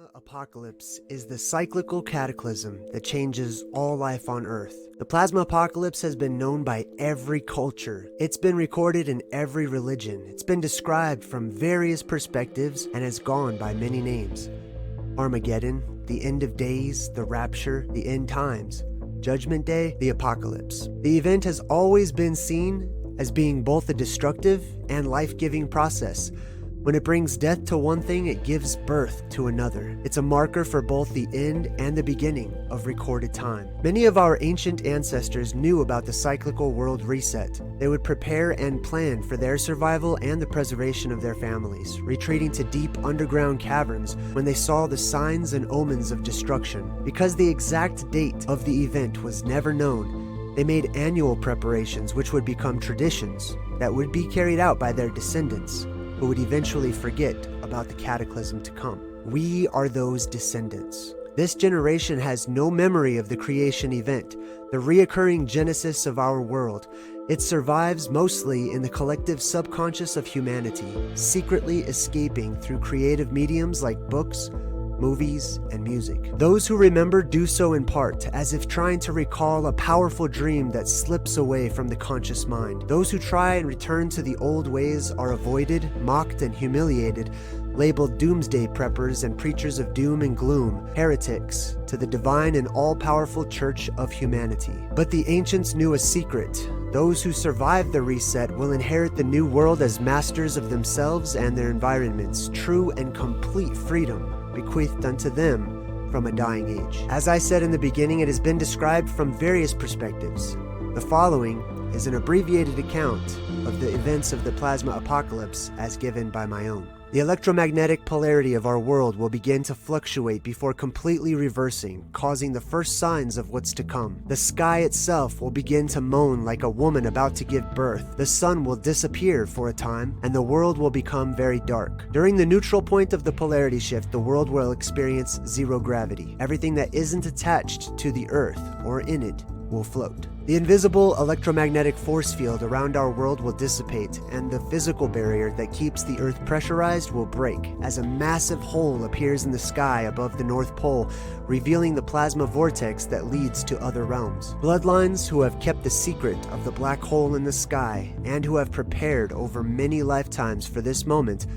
Plasma apocalypse is the cyclical cataclysm that changes all life on Earth. The plasma apocalypse has been known by every culture. It's been recorded in every religion. It's been described from various perspectives and has gone by many names. Armageddon, the end of days, the rapture, the end times, Judgment Day, the apocalypse. The event has always been seen as being both a destructive and life-giving process. When it brings death to one thing, it gives birth to another. It's a marker for both the end and the beginning of recorded time. Many of our ancient ancestors knew about the cyclical world reset. They would prepare and plan for their survival and the preservation of their families, retreating to deep underground caverns when they saw the signs and omens of destruction. Because the exact date of the event was never known, they made annual preparations which would become traditions that would be carried out by their descendants, who would eventually forget about the cataclysm to come. We are those descendants. This generation has no memory of the creation event, the reoccurring genesis of our world. It survives mostly in the collective subconscious of humanity, secretly escaping through creative mediums like books, movies, and music. Those who remember do so in part, as if trying to recall a powerful dream that slips away from the conscious mind. Those who try and return to the old ways are avoided, mocked, and humiliated, labeled doomsday preppers and preachers of doom and gloom, heretics to the divine and all-powerful church of humanity. But the ancients knew a secret. Those who survive the reset will inherit the new world as masters of themselves and their environments, true and complete freedom bequeathed unto them from a dying age. As I said in the beginning, it has been described from various perspectives. The following is an abbreviated account of the events of the plasma apocalypse as given by my own. The electromagnetic polarity of our world will begin to fluctuate before completely reversing, causing the first signs of what's to come. The sky itself will begin to moan like a woman about to give birth. The sun will disappear for a time, and the world will become very dark. During the neutral point of the polarity shift, the world will experience zero gravity. Everything that isn't attached to the Earth or in it will float. The invisible electromagnetic force field around our world will dissipate, and the physical barrier that keeps the Earth pressurized will break as a massive hole appears in the sky above the North Pole, revealing the plasma vortex that leads to other realms. Bloodlines who have kept the secret of the black hole in the sky and who have prepared over many lifetimes for this moment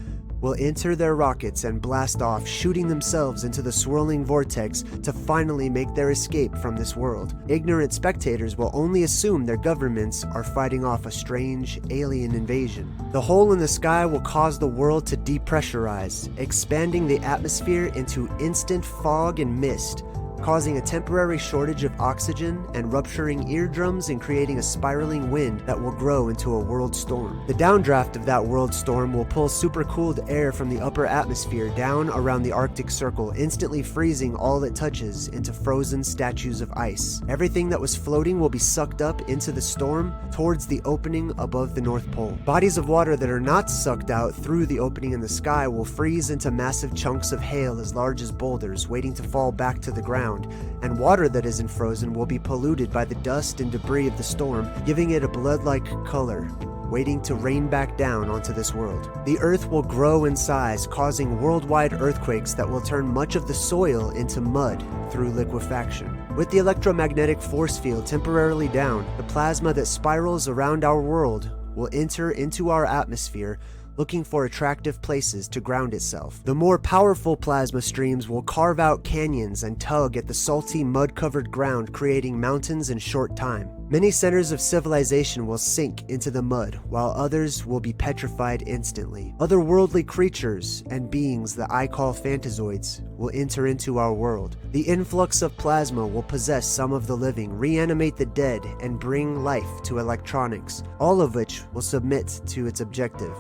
will enter their rockets and blast off, shooting themselves into the swirling vortex to finally make their escape from this world. Ignorant spectators will only assume their governments are fighting off a strange alien invasion. The hole in the sky will cause the world to depressurize, expanding the atmosphere into instant fog and mist, causing a temporary shortage of oxygen and rupturing eardrums and creating a spiraling wind that will grow into a world storm. The downdraft of that world storm will pull supercooled air from the upper atmosphere down around the Arctic Circle, instantly freezing all it touches into frozen statues of ice. Everything that was floating will be sucked up into the storm towards the opening above the North Pole. Bodies of water that are not sucked out through the opening in the sky will freeze into massive chunks of hail as large as boulders, waiting to fall back to the ground. And water that isn't frozen will be polluted by the dust and debris of the storm, giving it a blood-like color, waiting to rain back down onto this world. The Earth will grow in size, causing worldwide earthquakes that will turn much of the soil into mud through liquefaction. With the electromagnetic force field temporarily down, the plasma that spirals around our world will enter into our atmosphere, looking for attractive places to ground itself. The more powerful plasma streams will carve out canyons and tug at the salty, mud-covered ground, creating mountains in short time. Many centers of civilization will sink into the mud, while others will be petrified instantly. Otherworldly creatures and beings that I call phantazoids will enter into our world. The influx of plasma will possess some of the living, reanimate the dead, and bring life to electronics, all of which will submit to its objective: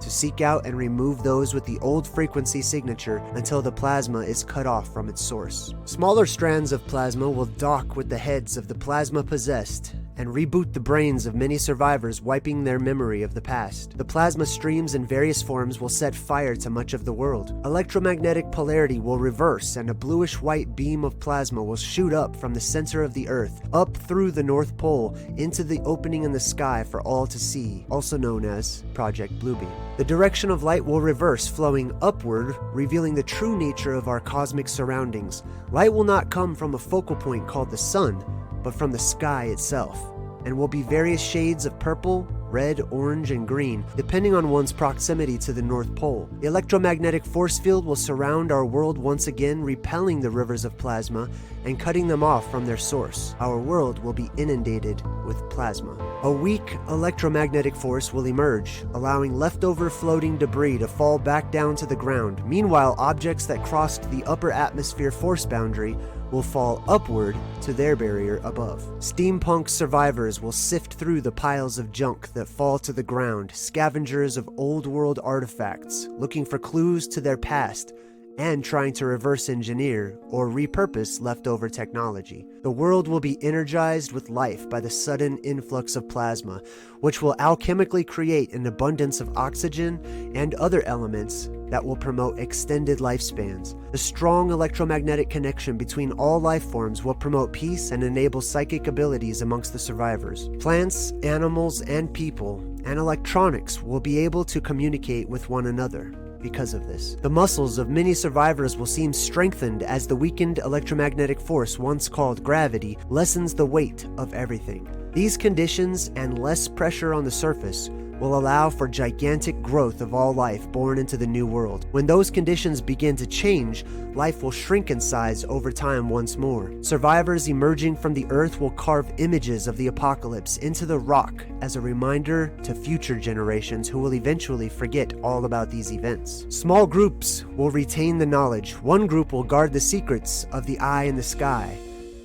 to seek out and remove those with the old frequency signature until the plasma is cut off from its source. Smaller strands of plasma will dock with the heads of the plasma possessed and reboot the brains of many survivors, wiping their memory of the past. The plasma streams in various forms will set fire to much of the world. Electromagnetic polarity will reverse, and a bluish-white beam of plasma will shoot up from the center of the Earth, up through the North Pole, into the opening in the sky for all to see, also known as Project Bluebeam. The direction of light will reverse, flowing upward, revealing the true nature of our cosmic surroundings. Light will not come from a focal point called the sun, but from the sky itself, and will be various shades of purple, red, orange, and green, depending on one's proximity to the North Pole. The electromagnetic force field will surround our world once again, repelling the rivers of plasma and cutting them off from their source. Our world will be inundated with plasma. A weak electromagnetic force will emerge, allowing leftover floating debris to fall back down to the ground. Meanwhile, objects that crossed the upper atmosphere force boundary will fall upward to their barrier above. Steampunk survivors will sift through the piles of junk that fall to the ground, scavengers of old world artifacts, looking for clues to their past and trying to reverse engineer or repurpose leftover technology. The world will be energized with life by the sudden influx of plasma, which will alchemically create an abundance of oxygen and other elements that will promote extended lifespans. The strong electromagnetic connection between all life forms will promote peace and enable psychic abilities amongst the survivors. Plants, animals, and people, and electronics will be able to communicate with one another. Because of this, the muscles of many survivors will seem strengthened as the weakened electromagnetic force, once called gravity, lessens the weight of everything. These conditions and less pressure on the surface will allow for gigantic growth of all life born into the new world. When those conditions begin to change, life will shrink in size over time once more. Survivors emerging from the earth will carve images of the apocalypse into the rock as a reminder to future generations who will eventually forget all about these events. Small groups will retain the knowledge. One group will guard the secrets of the eye in the sky,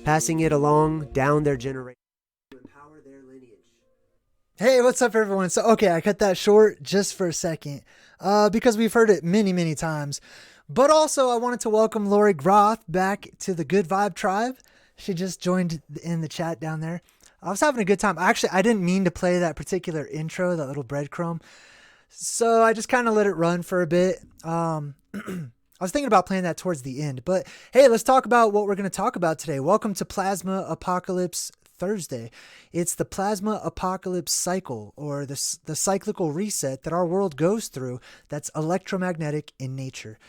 passing it along down their generation. Hey, what's up, everyone? So, okay, I cut that short just for a second because we've heard it many, many times. But also, I wanted to welcome Lori Groth back to the Good Vibe Tribe. She just joined in the chat down there. I was having a good time. Actually, I didn't mean to play that particular intro, that little breadcrumb. So I just kind of let it run for a bit. I was thinking about playing that towards the end. But hey, let's talk about what we're going to talk about today. Welcome to Plasma Apocalypse Thursday. It's the plasma apocalypse cycle, or the cyclical reset that our world goes through that's electromagnetic in nature.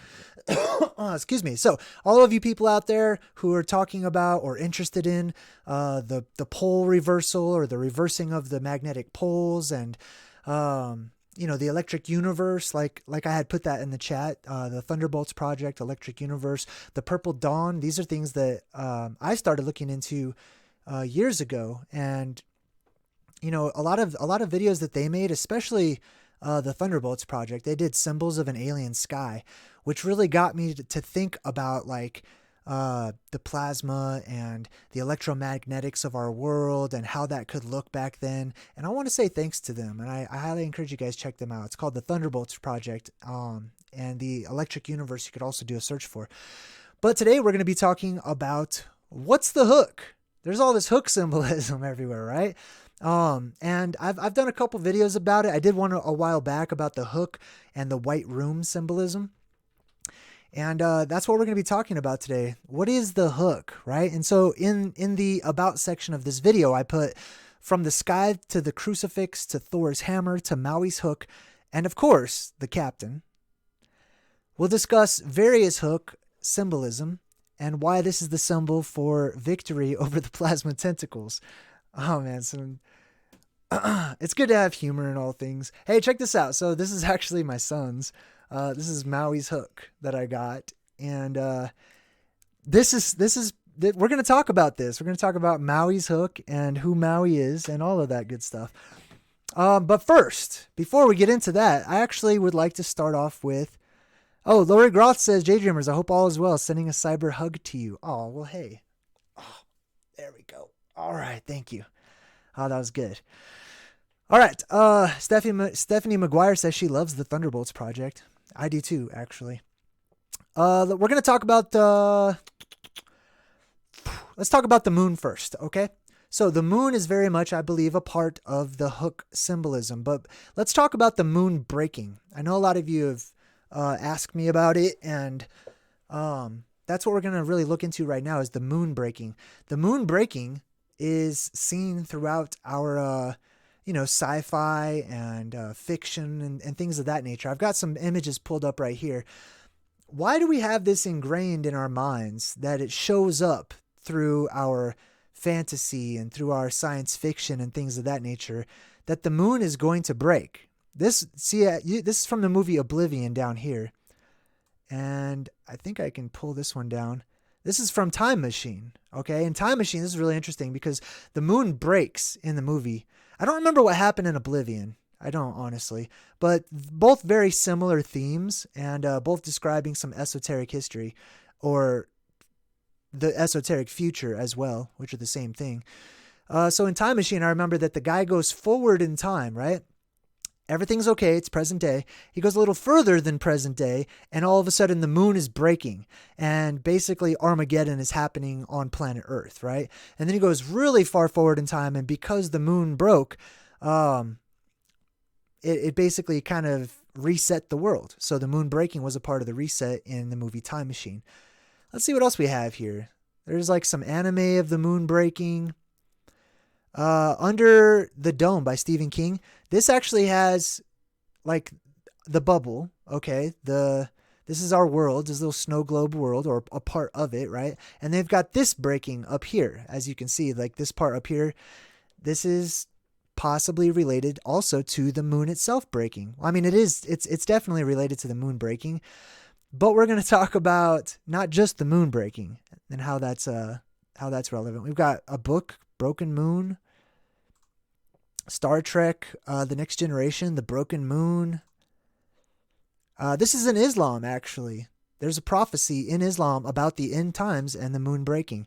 Excuse me. So all of you people out there who are talking about or interested in the pole reversal, or the reversing of the magnetic poles, and the electric universe, like I had put that in the chat, the Thunderbolts Project, Electric Universe, the Purple Dawn, these are things that I started looking into years ago. And a lot of videos that they made, especially the Thunderbolts Project, they did symbols of an alien sky, which really got me to think about the plasma and the electromagnetics of our world and how that could look back then. And I want to say thanks to them, and I highly encourage you guys check them out. It's called the Thunderbolts Project, and the Electric Universe you could also do a search for. But today we're going to be talking about what's the hook. There's all this hook symbolism everywhere, right? And I've done a couple videos about it. I did one a while back about the hook and the white room symbolism. And that's what we're going to be talking about today. What is the hook, right? And so in the about section of this video, I put from the scythe to the crucifix to Thor's hammer to Maui's hook, and of course, the captain. We'll discuss various hook symbolism and why this is the symbol for victory over the Plasma Tentacles. Oh man, it's good to have humor in all things. Hey, check this out. So this is actually my son's. This is Maui's hook that I got. And this is we're going to talk about this. We're going to talk about Maui's hook and who Maui is and all of that good stuff. But first, before we get into that, I actually would like to start off with, Lori Groth says, JayDreamerZ, I hope all is well. Sending a cyber hug to you. Oh, well, hey. Oh, there we go. All right. Thank you. Oh, that was good. All right. Stephanie McGuire says she loves the Thunderbolts Project. I do too, actually. We're going to talk about let's talk about the moon first, okay? So the moon is very much, I believe, a part of the hook symbolism, but let's talk about the moon breaking. I know a lot of you have asked me about it, and that's what we're going to really look into right now is the moon breaking. The moon breaking is seen throughout our sci-fi and fiction and things of that nature. I've got some images pulled up right here. Why do we have this ingrained in our minds that it shows up through our fantasy and through our science fiction and things of that nature, that the moon is going to break? This is from the movie Oblivion down here. And I think I can pull this one down. This is from Time Machine. Okay. In Time Machine, this is really interesting because the moon breaks in the movie. I don't remember what happened in Oblivion. I don't, honestly. But both very similar themes and both describing some esoteric history or the esoteric future as well, which are the same thing. So in Time Machine, I remember that the guy goes forward in time, right? Everything's okay. It's present day. He goes a little further than present day, and all of a sudden the moon is breaking, and basically Armageddon is happening on planet Earth, right? And then he goes really far forward in time, and because the moon broke, it basically kind of reset the world. So the moon breaking was a part of the reset in the movie Time Machine. Let's see what else we have here. There's like some anime of the moon breaking. Under the Dome by Stephen King. This actually has like the bubble. Okay. This is our world, this little snow globe world, or a part of it, right? And they've got this breaking up here. As you can see, like this part up here, this is possibly related also to the moon itself breaking. I mean, it's definitely related to the moon breaking, but we're going to talk about not just the moon breaking and how that's relevant. We've got a book, Broken Moon, Star Trek, The Next Generation, The Broken Moon. This is in Islam, actually. There's a prophecy in Islam about the end times and the moon breaking.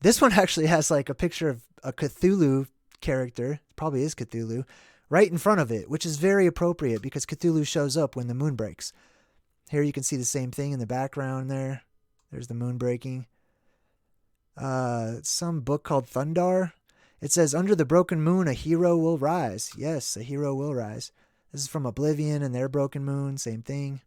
This one actually has like a picture of a Cthulhu character, probably is Cthulhu, right in front of it, which is very appropriate because Cthulhu shows up when the moon breaks. Here you can see the same thing in the background there. There's the moon breaking. Some book called Thundar. It says, under the broken moon, a hero will rise. Yes, a hero will rise. This is from Oblivion and their broken moon. Same thing.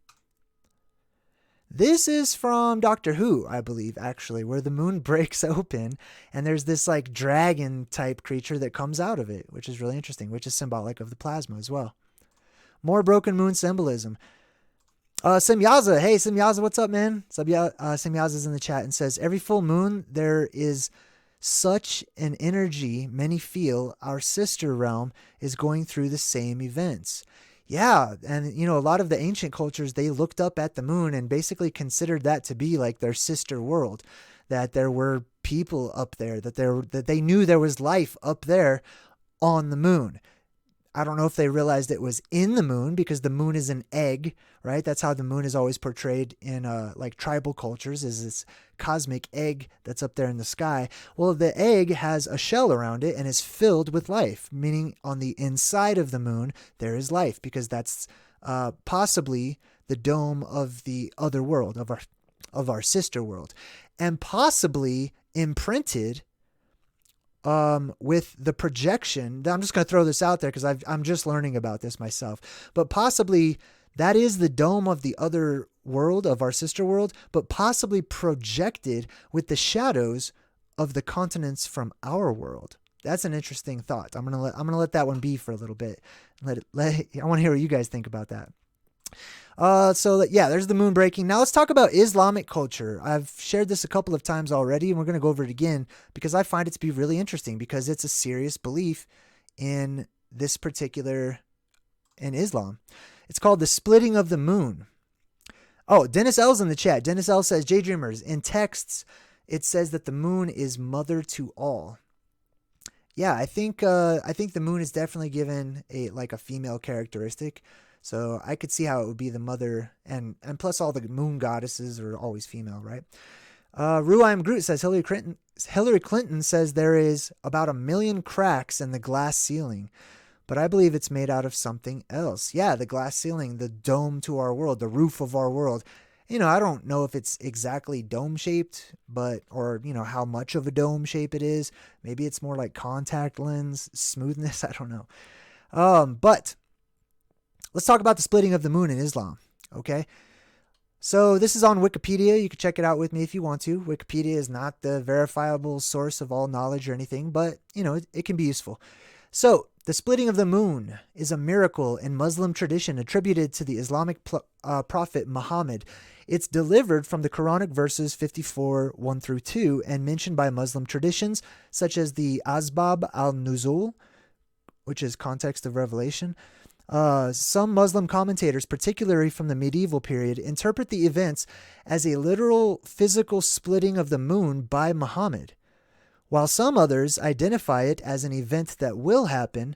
This is from Doctor Who, I believe, actually, where the moon breaks open and there's this like dragon type creature that comes out of it, which is really interesting, which is symbolic of the plasma as well. More broken moon symbolism. Simyaza. Hey, Simyaza, what's up, man? Simyaza's in the chat and says, every full moon, there is such an energy many feel our sister realm is going through the same events. Yeah, and a lot of the ancient cultures, they looked up at the moon and basically considered that to be like their sister world, that there were people up there, that they knew there was life up there on the moon. I don't know if they realized it was in the moon because the moon is an egg, right? That's how the moon is always portrayed in like tribal cultures, is this cosmic egg that's up there in the sky. Well, the egg has a shell around it and is filled with life, meaning on the inside of the moon there is life, because that's possibly the dome of the other world, of our sister world, and possibly imprinted with the projection. I'm just going to throw this out there because I'm just learning about this myself, but possibly that is the dome of the other world, of our sister world, but possibly projected with the shadows of the continents from our world. That's an interesting thought. I'm going to let that one be for a little bit. I want to hear what you guys think about that. There's the moon breaking. Now let's talk about Islamic culture. I've shared this a couple of times already, and we're going to go over it again because I find it to be really interesting because it's a serious belief in this particular, in Islam. It's called the splitting of the moon. Oh, Dennis L's in the chat. Dennis L says, JayDreamerZ, in texts, it says that the moon is mother to all. Yeah, I think the moon is definitely given a female characteristic. So I could see how it would be the mother, and plus all the moon goddesses are always female, right? Ruim Groot says Hillary Clinton says there is about 1 million cracks in the glass ceiling, but I believe it's made out of something else. Yeah, the glass ceiling, the dome to our world, the roof of our world. I don't know if it's exactly dome shaped, or how much of a dome shape it is. Maybe it's more like contact lens smoothness. I don't know. But let's talk about the splitting of the moon in Islam. Okay. So this is on Wikipedia. You can check it out with me if you want to. Wikipedia is not the verifiable source of all knowledge or anything, but it can be useful. So, the splitting of the moon is a miracle in Muslim tradition attributed to the Islamic prophet Muhammad. It's delivered from the Quranic verses 54, 1 through 2, and mentioned by Muslim traditions such as the Asbab al-Nuzul, which is context of revelation. Some Muslim commentators, particularly from the medieval period, interpret the events as a literal physical splitting of the moon by Muhammad, while some others identify it as an event that will happen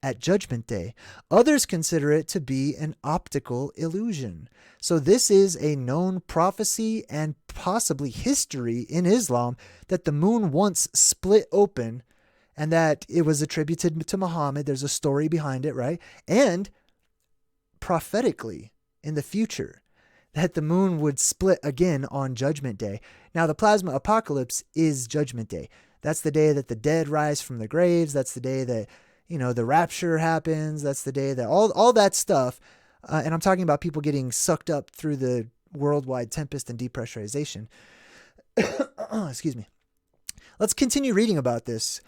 at Judgment Day. Others consider it to be an optical illusion. So this is a known prophecy and possibly history in Islam that the moon once split open and that it was attributed to Muhammad. There's a story behind it, right? And prophetically in the future that the moon would split again on Judgment Day. Now, the plasma apocalypse is Judgment Day. That's the day that the dead rise from the graves. That's the day that, the rapture happens. That's the day that all that stuff. And I'm talking about people getting sucked up through the worldwide tempest and depressurization. Excuse me. Let's continue reading about this.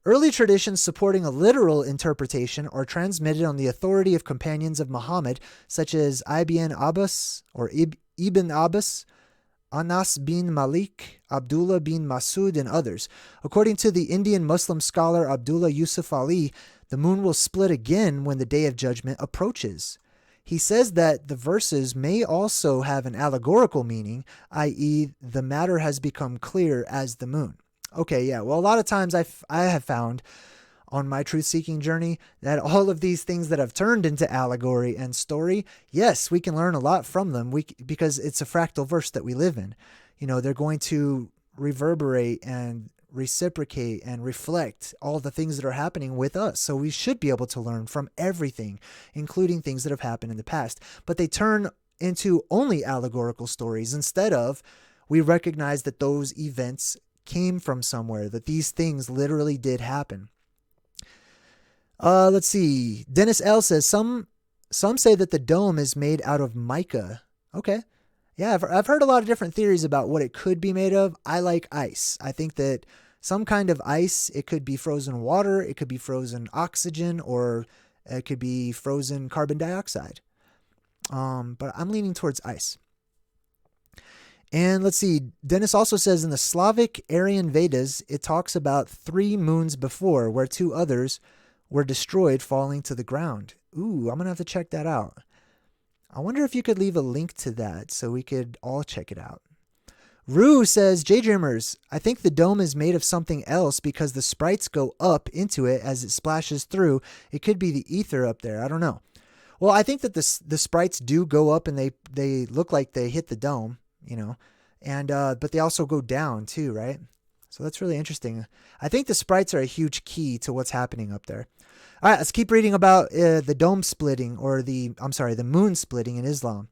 Early traditions supporting a literal interpretation are transmitted on the authority of companions of Muhammad, such as Ibn Abbas or Ibn Abbas, Anas bin Malik, Abdullah bin Masud, and others. According to the Indian Muslim scholar Abdullah Yusuf Ali, the moon will split again when the Day of Judgment approaches. He says that the verses may also have an allegorical meaning, i.e., the matter has become clear as the moon. Okay, yeah, well, a lot of times I have found on my truth-seeking journey that all of these things that have turned into allegory and story, yes, we can learn a lot from them because it's a fractal verse that we live in. They're going to reverberate and reciprocate and reflect all the things that are happening with us. So we should be able to learn from everything, including things that have happened in the past. But they turn into only allegorical stories instead of we recognize that those events came from somewhere, that these things literally did happen. Let's see. Dennis L. says, some say that the dome is made out of mica. Okay. Yeah, I've heard a lot of different theories about what it could be made of. I like ice. I think that some kind of ice, it could be frozen water, it could be frozen oxygen, or it could be frozen carbon dioxide. But I'm leaning towards ice. And let's see, Dennis also says in the Slavic Aryan Vedas, it talks about 3 moons before, where 2 others were destroyed falling to the ground. Ooh, I'm going to have to check that out. I wonder if you could leave a link to that so we could all check it out. Rue says, JayDreamerZ, I think the dome is made of something else because the sprites go up into it as it splashes through. It could be the ether up there. I don't know. Well, I think that the sprites do go up and they look like they hit the dome, and but they also go down too, right? So that's really interesting. I think the sprites are a huge key to what's happening up there. All right, let's keep reading about the dome splitting, or the moon splitting in Islam.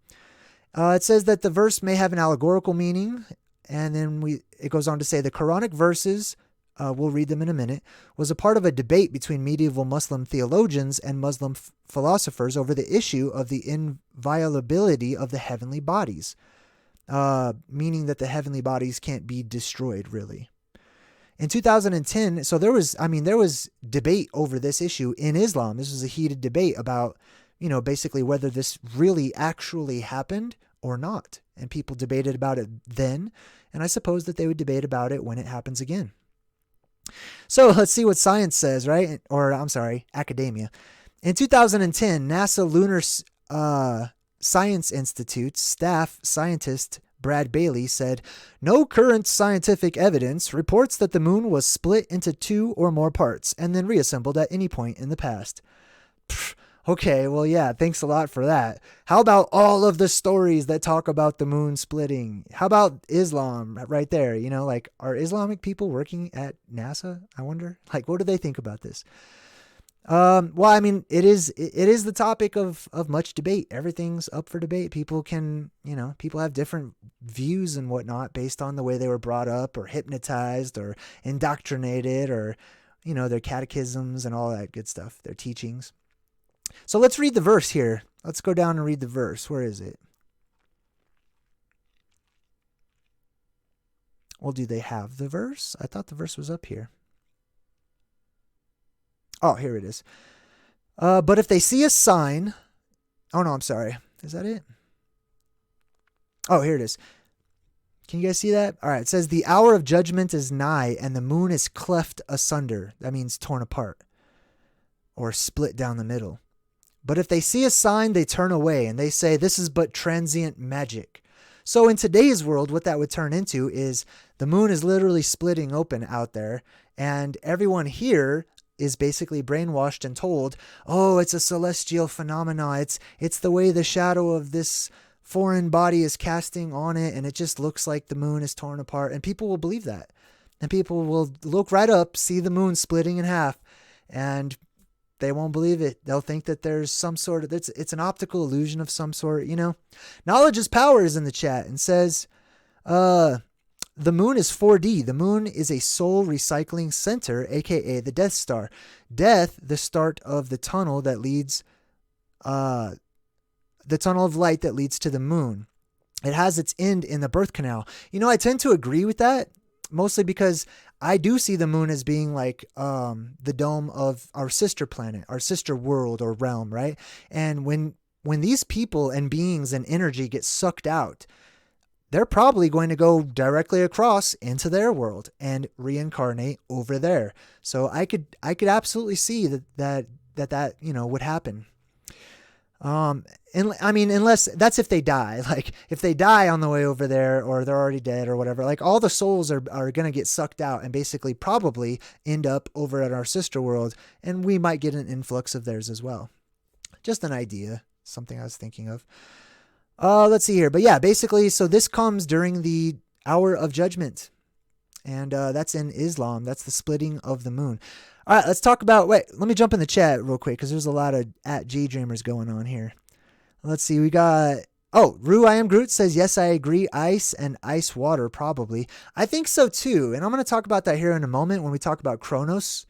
It says that the verse may have an allegorical meaning, and then it goes on to say the Quranic verses, we'll read them in a minute, was a part of a debate between medieval Muslim theologians and Muslim philosophers over the issue of the inviolability of the heavenly bodies, meaning that the heavenly bodies can't be destroyed, really. In 2010, so there was debate over this issue in Islam. This was a heated debate about, basically whether this really actually happened or not. And people debated about it then, and I suppose that they would debate about it when it happens again. So let's see what science says, right? Or academia. In 2010, NASA Lunar Science Institute staff scientist Brad Bailey said, no current scientific evidence reports that the moon was split into 2 or more parts and then reassembled at any point in the past. Okay, well, yeah, thanks a lot for that. How about all of the stories that talk about the moon splitting? How about Islam right there? Are Islamic people working at NASA? I wonder. What do they think about this? It is the topic of much debate. Everything's up for debate. People can, people have different views and whatnot based on the way they were brought up or hypnotized or indoctrinated or, their catechisms and all that good stuff, their teachings. So let's read the verse here. Let's go down and read the verse. Where is it? Well, do they have the verse? I thought the verse was up here. Oh, here it is. But if they see a sign, oh no, I'm sorry. Is that it? Oh, here it is. Can you guys see that? All right. It says the hour of judgment is nigh and the moon is cleft asunder. That means torn apart or split down the middle. But if they see a sign, they turn away and they say, this is but transient magic. So in today's world, what that would turn into is the moon is literally splitting open out there. And everyone here is basically brainwashed and told, oh, it's a celestial phenomena. It's the way the shadow of this foreign body is casting on it. And it just looks like the moon is torn apart. And people will believe that. And people will look right up, see the moon splitting in half, and they won't believe it. They'll think that there's some sort of, it's an optical illusion of some sort, you know. Knowledge is power is in the chat and says, the moon is 4D. The moon is a soul recycling center, aka the Death Star. Death, the start of the tunnel that leads, the tunnel of light that leads to the moon. It has its end in the birth canal. You know, I tend to agree with that, mostly because I do see the moon as being like the dome of our sister planet, our sister world or realm, right? And when these people and beings and energy get sucked out, they're probably going to go directly across into their world and reincarnate over there. So I could absolutely see that you know would happen. And I mean, unless that's if they die, like if they die on the way over there or they're already dead or whatever, like all the souls are going to get sucked out and basically probably end up over at our sister world. And we might get an influx of theirs as well. Just an idea, something I was thinking of. Let's see here. But yeah, basically, so this comes during the hour of judgment. And that's in Islam. That's the splitting of the moon. All right, let's talk about, let me jump in the chat real quick because there's a lot of @JayDreamerZ going on here. Let's see, we got, Rue I Am Groot says, yes, I agree, ice and ice water probably. I think so too, and I'm going to talk about that here in a moment when we talk about Cronus.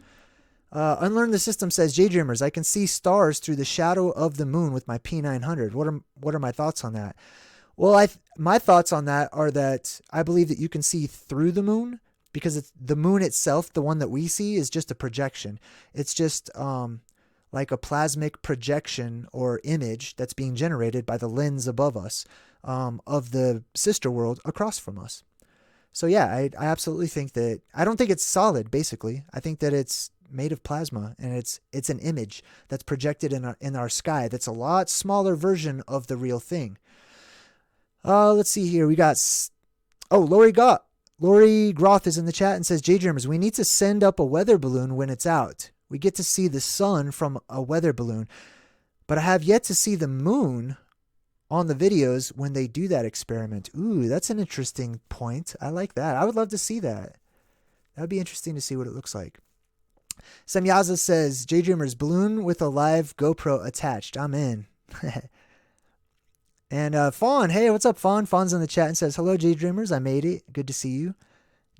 Unlearn the System says, JayDreamerZ, I can see stars through the shadow of the moon with my P900. What are my thoughts on that? Well, my thoughts on that are that I believe that you can see through the moon, because it's the moon itself, the one that we see, is just a projection. It's just like a plasmic projection or image that's being generated by the lens above us of the sister world across from us. So yeah, I absolutely think that, I don't think it's solid, basically. I think that it's made of plasma, and it's an image that's projected in our sky that's a lot smaller version of the real thing. Let's see here. We got, Lori Groth is in the chat and says, JayDreamerZ, we need to send up a weather balloon when it's out. We get to see the sun from a weather balloon, but I have yet to see the moon on the videos when they do that experiment. Ooh, that's an interesting point. I like that. I would love to see that. That would be interesting to see what it looks like. Semyaza says, JayDreamerZ, balloon with a live GoPro attached. I'm in. And Fawn, hey, what's up, Fawn? Fawn's in the chat and says, hello, JayDreamerZ, I made it. Good to see you.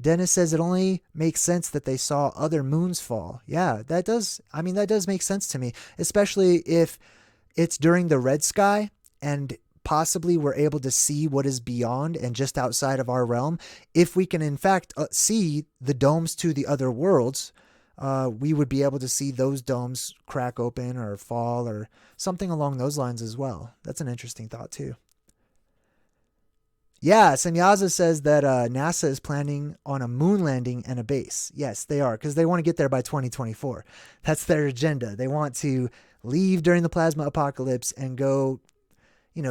Dennis says it only makes sense that they saw other moons fall. Yeah, that does make sense to me, especially if it's during the red sky and possibly we're able to see what is beyond and just outside of our realm. If we can, in fact, see the domes to the other worlds, we would be able to see those domes crack open or fall or something along those lines as well. That's an interesting thought too. Yeah, Semyaza says that NASA is planning on a moon landing and a base. Yes, they are, because they want to get there by 2024. That's their agenda. They want to leave during the plasma apocalypse and go,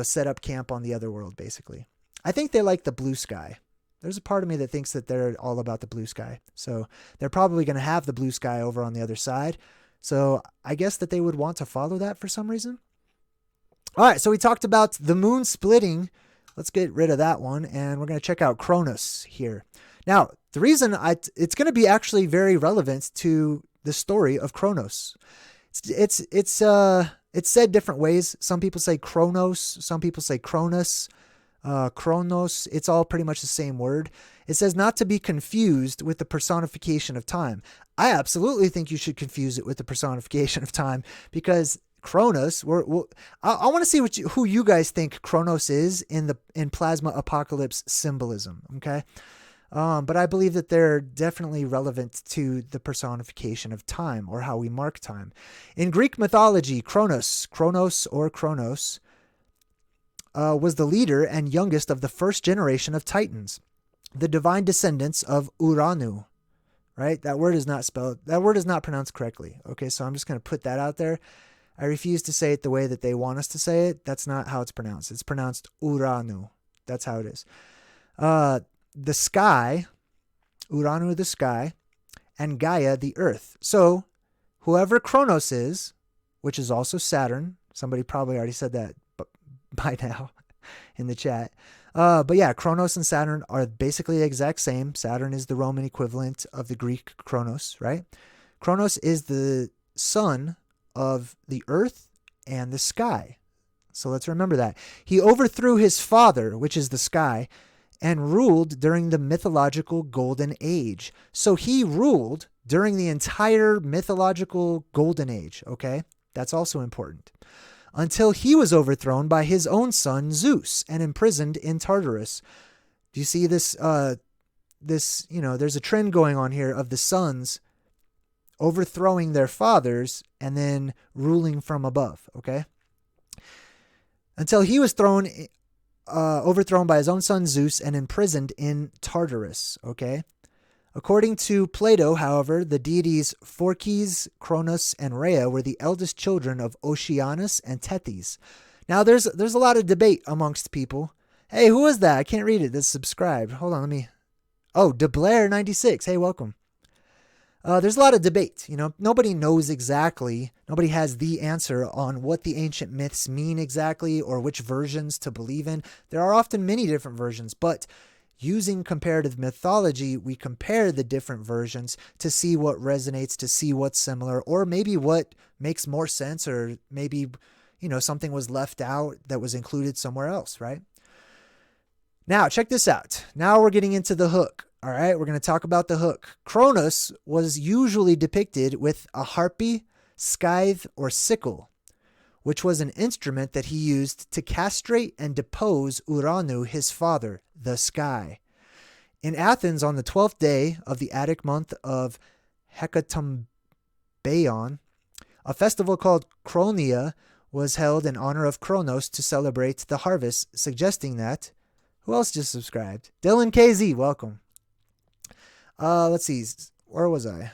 set up camp on the other world, basically. I think they like the blue sky. There's a part of me that thinks that they're all about the blue sky. So they're probably going to have the blue sky over on the other side. So I guess that they would want to follow that for some reason. All right, so we talked about the moon splitting. Let's get rid of that one, and we're going to check out Cronus here. Now, the reason it's going to be actually very relevant to the story of Cronus. It's said different ways. Some people say Kronos, some people say Cronus. Chronos, it's all pretty much the same word. It says not to be confused with the personification of time. I absolutely think you should confuse it with the personification of time, because Cronus, I want to see who you guys think Cronus is in Plasma Apocalypse symbolism. Okay. But I believe that they're definitely relevant to the personification of time, or how we mark time. In Greek mythology, Cronus was the leader and youngest of the first generation of Titans, the divine descendants of Uranu. Right? That word is not pronounced correctly. Okay, so I'm just going to put that out there. I refuse to say it the way that they want us to say it. That's not how it's pronounced. It's pronounced Uranu. That's how it is. The sky, Uranu the sky, and Gaia the earth. So whoever Cronus is, which is also Saturn, somebody probably already said that by now in the chat. But yeah, Cronus and Saturn are basically the exact same. Saturn is the Roman equivalent of the Greek Cronus, right? Cronus is the son of the earth and the sky. So let's remember that. He overthrew his father, which is the sky, and ruled during the mythological Golden Age. So he ruled during the entire mythological Golden Age, okay? That's also important. Until he was overthrown by his own son Zeus and imprisoned in Tartarus. Do you see this? There's a trend going on here of the sons overthrowing their fathers and then ruling from above, okay? Until he was overthrown by his own son Zeus and imprisoned in Tartarus, okay? According to Plato, however, the deities Phorkys, Cronus, and Rhea were the eldest children of Oceanus and Tethys. Now, there's a lot of debate amongst people. Hey, who is that? I can't read it. That's subscribed. Hold on, DeBlair96. Hey, welcome. There's a lot of debate. Nobody knows exactly. Nobody has the answer on what the ancient myths mean exactly or which versions to believe in. There are often many different versions, but using comparative mythology, we compare the different versions to see what resonates, to see what's similar, or maybe what makes more sense, or maybe, something was left out that was included somewhere else, right? Now, check this out. Now we're getting into the hook. All right, we're going to talk about the hook. Cronus was usually depicted with a harpy, scythe, or sickle, which was an instrument that he used to castrate and depose Uranu, his father, the sky. In Athens, on the 12th day of the Attic month of Hecatombeon, a festival called Chronia was held in honor of Cronus to celebrate the harvest, suggesting that... Who else just subscribed? Dylan KZ, welcome. Let's see. Where was I?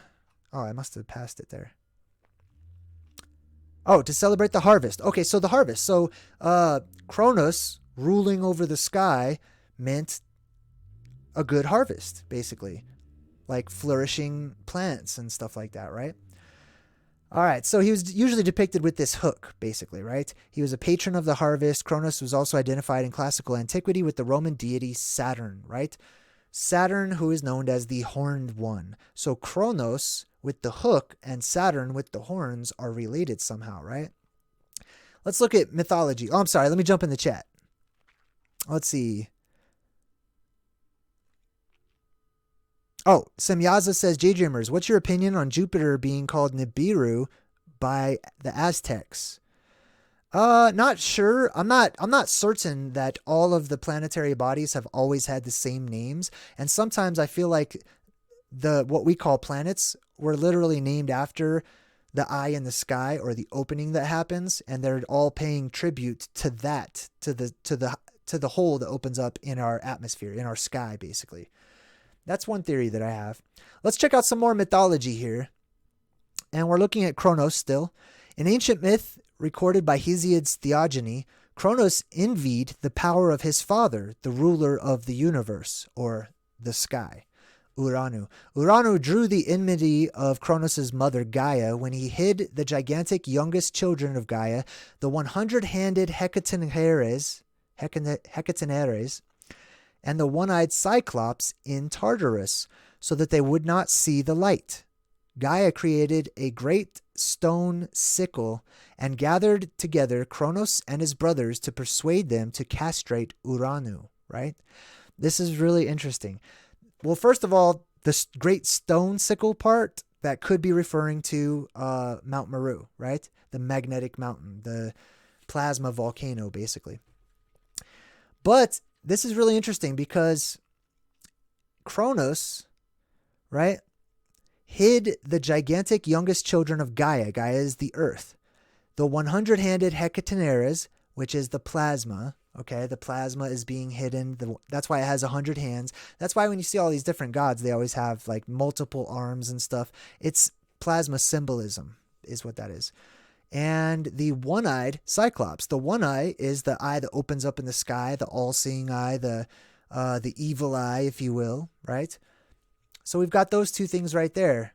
Oh, I must have passed it there. Oh, to celebrate the harvest. Okay, so the harvest. So Cronus ruling over the sky meant a good harvest, basically. Like flourishing plants and stuff like that, right? All right, so he was usually depicted with this hook, basically, right? He was a patron of the harvest. Cronus was also identified in classical antiquity with the Roman deity Saturn, right? Saturn, who is known as the Horned One. So Cronus with the hook and Saturn with the horns are related somehow, right? Let's look at mythology. Oh, I'm sorry. Let me jump in the chat. Let's see. Oh, Semyaza says, JayDreamerZ, what's your opinion on Jupiter being called Nibiru by the Aztecs? Not sure. I'm not certain that all of the planetary bodies have always had the same names. And sometimes I feel like what we call planets were literally named after the eye in the sky, or the opening that happens, and they're all paying tribute to that, to the hole that opens up in our atmosphere, in our sky, basically. That's one theory that I have. Let's check out some more mythology here. And we're looking at Cronus still. In ancient myth recorded by Hesiod's Theogony, Cronus envied the power of his father, the ruler of the universe, or the sky, Uranu. Uranu drew the enmity of Cronus's mother Gaia when he hid the gigantic youngest children of Gaia, the 100-handed Hecatenares, and the one-eyed Cyclops in Tartarus, so that they would not see the light. Gaia created a great stone sickle and gathered together Cronus and his brothers to persuade them to castrate Uranu, right? This is really interesting. Well, first of all, the great stone sickle part, that could be referring to Mount Meru, right? The magnetic mountain, the plasma volcano, basically. But this is really interesting because Cronus, right, hid the gigantic youngest children of Gaia. Gaia is the earth. The 100-handed hecatenares, which is the plasma. Okay, the plasma is being hidden. That's why it has 100 hands. That's why when you see all these different gods, they always have like multiple arms and stuff. It's plasma symbolism is what that is. And the one-eyed Cyclops. The one eye is the eye that opens up in the sky, the all-seeing eye, the evil eye, if you will, right? So we've got those two things right there.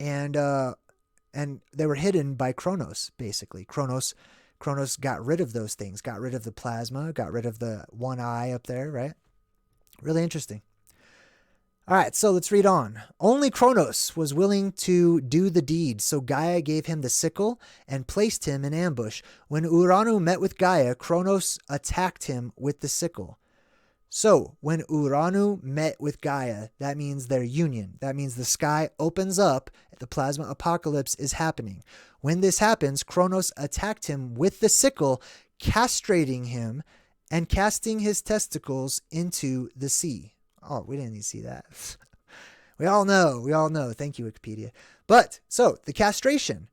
And they were hidden by Cronus, basically. Cronus got rid of those things, got rid of the plasma, got rid of the one eye up there, right? Really interesting. All right, so let's read on. Only Cronus was willing to do the deed, so Gaia gave him the sickle and placed him in ambush. When Uranu met with Gaia, Cronus attacked him with the sickle. So when Uranu met with Gaia, that means their union. That means the sky opens up, the plasma apocalypse is happening. When this happens, Cronus attacked him with the sickle, castrating him and casting his testicles into the sea. Oh, we didn't need to see that. We all know. Thank you, Wikipedia. But, so, the castration.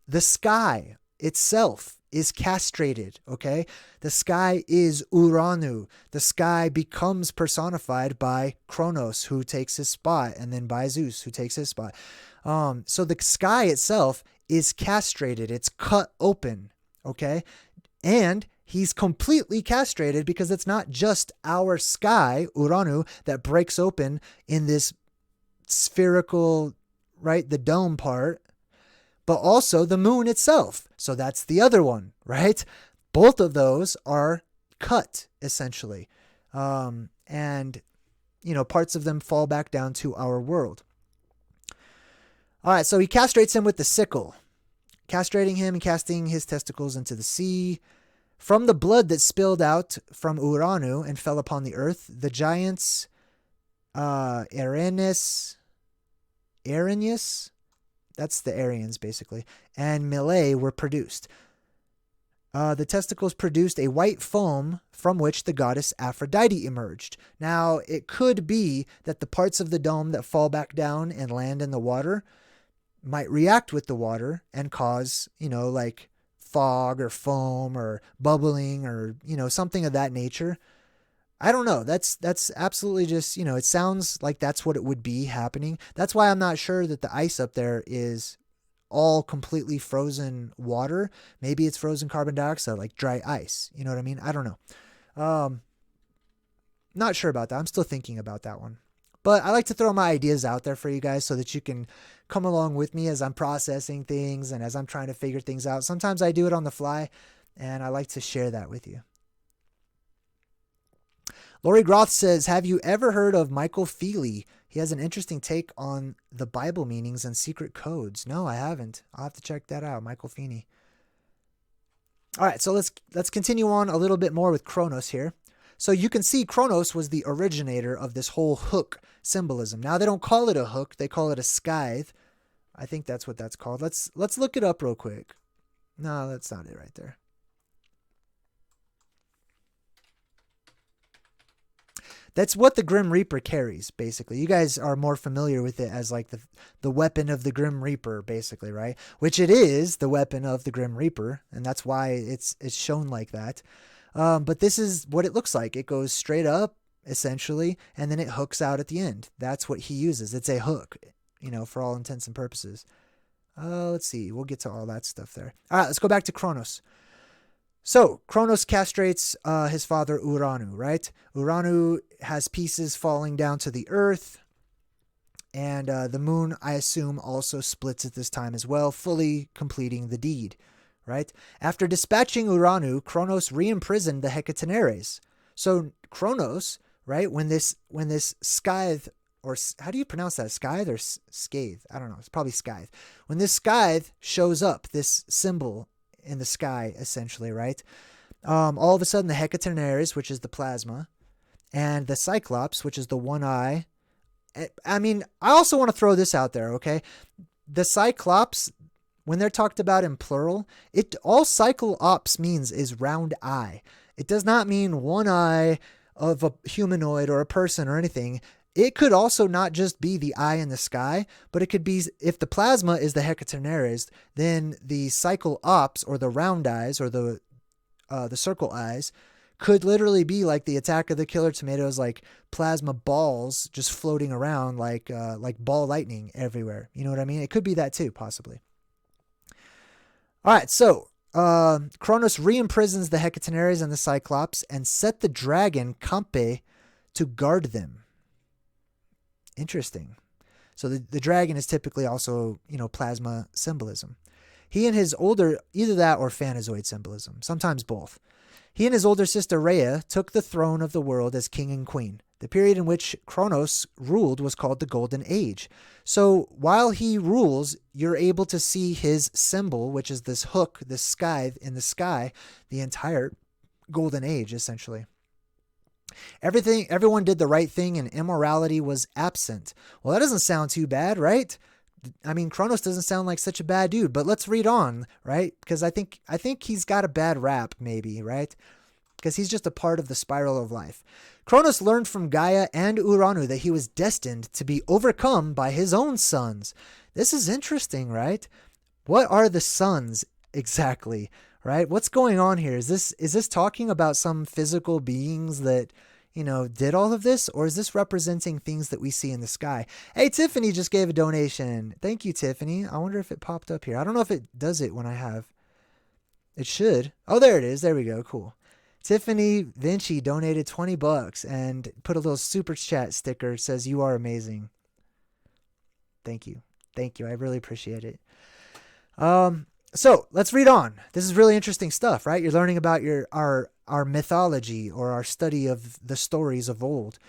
The sky itself is castrated, okay? The sky is Uranu. The sky becomes personified by Cronus, who takes his spot, and then by Zeus, who takes his spot. So the sky itself is castrated. It's cut open, okay? And he's completely castrated because it's not just our sky, Uranu, that breaks open in this spherical, right, the dome part, but also the moon itself. So that's the other one, right? Both of those are cut, essentially. And, parts of them fall back down to our world. All right, so he castrates him with the sickle, castrating him and casting his testicles into the sea. From the blood that spilled out from Uranu and fell upon the earth, the giants Arrhenius, that's the Aryans basically, and Melee were produced. The testicles produced a white foam from which the goddess Aphrodite emerged. Now, it could be that the parts of the dome that fall back down and land in the water might react with the water and cause, like fog or foam or bubbling or, something of that nature. I don't know. That's absolutely just, it sounds like that's what it would be happening. That's why I'm not sure that the ice up there is all completely frozen water. Maybe it's frozen carbon dioxide, like dry ice. You know what I mean? I don't know. Not sure about that. I'm still thinking about that one. But I like to throw my ideas out there for you guys so that you can come along with me as I'm processing things and as I'm trying to figure things out. Sometimes I do it on the fly, and I like to share that with you. Lori Groth says, have you ever heard of Michael Feely? He has an interesting take on the Bible meanings and secret codes. No, I haven't. I'll have to check that out. Michael Feely. All right, so let's continue on a little bit more with Cronus here. So you can see Cronus was the originator of this whole hook symbolism. Now they don't call it a hook, they call it a scythe. I think that's what that's called. Let's look it up real quick. No, that's not it right there. That's what the Grim Reaper carries, basically. You guys are more familiar with it as like the weapon of the Grim Reaper, basically, right? Which it is the weapon of the Grim Reaper, and that's why it's shown like that. But this is what it looks like. It goes straight up, essentially, and then it hooks out at the end. That's what he uses. It's a hook, for all intents and purposes. Let's see. We'll get to all that stuff there. All right, let's go back to Cronus. So, Cronus castrates his father Uranu, right? Uranu has pieces falling down to the earth, and the moon, I assume, also splits at this time as well, fully completing the deed, right? After dispatching Uranu, Cronus re-imprisoned the Hecatenares. So, Cronus, right, when this scythe, or how do you pronounce that? Scythe or scathe? I don't know. It's probably scythe. When this scythe shows up, this symbol in the sky, essentially, right? All of a sudden, the Hecatenares, which is the plasma, and the Cyclops, which is the one eye. I mean, I also want to throw this out there, okay? The Cyclops, when they're talked about in plural, all Cyclops means is round eye. It does not mean one eye, of a humanoid or a person or anything, it could also not just be the eye in the sky, but it could be, if the plasma is the hecatenares, then the cycle ops, or the round eyes, or the circle eyes, could literally be like the Attack of the Killer Tomatoes, like plasma balls just floating around like ball lightning everywhere. You know what I mean? It could be that too, possibly. All right, so Cronus re-imprisons the hecatenares and the Cyclops and set the dragon Campe to guard them. Interesting. So the dragon is typically also, plasma symbolism. He and his older, either that or Phanazoid symbolism, sometimes both. He and his older sister Rhea took the throne of the world as king and queen. The period in which Cronus ruled was called the Golden Age. So while he rules, you're able to see his symbol, which is this hook, this scythe in the sky, the entire Golden Age, essentially. Everyone did the right thing and immorality was absent. Well, that doesn't sound too bad, right? I mean, Cronus doesn't sound like such a bad dude, but let's read on, right? Because I think he's got a bad rap, maybe, right? Because he's just a part of the spiral of life. Cronus learned from Gaia and Uranu that he was destined to be overcome by his own sons. This is interesting, right? What are the sons exactly, right? What's going on here? Is this talking about some physical beings that, did all of this? Or is this representing things that we see in the sky? Hey, Tiffany just gave a donation. Thank you, Tiffany. I wonder if it popped up here. I don't know if it does it when I have. It should. Oh, there it is. There we go. Cool. Tiffany Vinci donated $20 and put a little super chat sticker. Says, "You are amazing." Thank you. Thank you. I really appreciate it. So let's read on. This is really interesting stuff, right? You're learning about our mythology, or our study of the stories of old.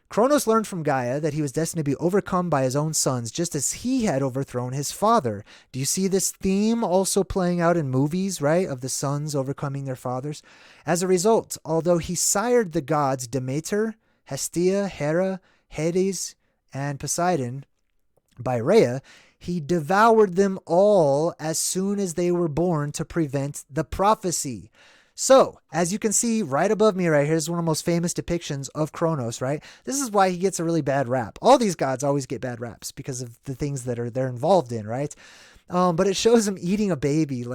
Cronus learned from Gaia that he was destined to be overcome by his own sons, just as he had overthrown his father. Do you see this theme also playing out in movies, right? Of the sons overcoming their fathers. As a result, although he sired the gods Demeter, Hestia, Hera, Hades, and Poseidon by Rhea, he devoured them all as soon as they were born to prevent the prophecy. So, as you can see right above me right here, is one of the most famous depictions of Cronus, right? This is why he gets a really bad rap. All these gods always get bad raps because of the things that they're involved in, right? But it shows him eating a baby,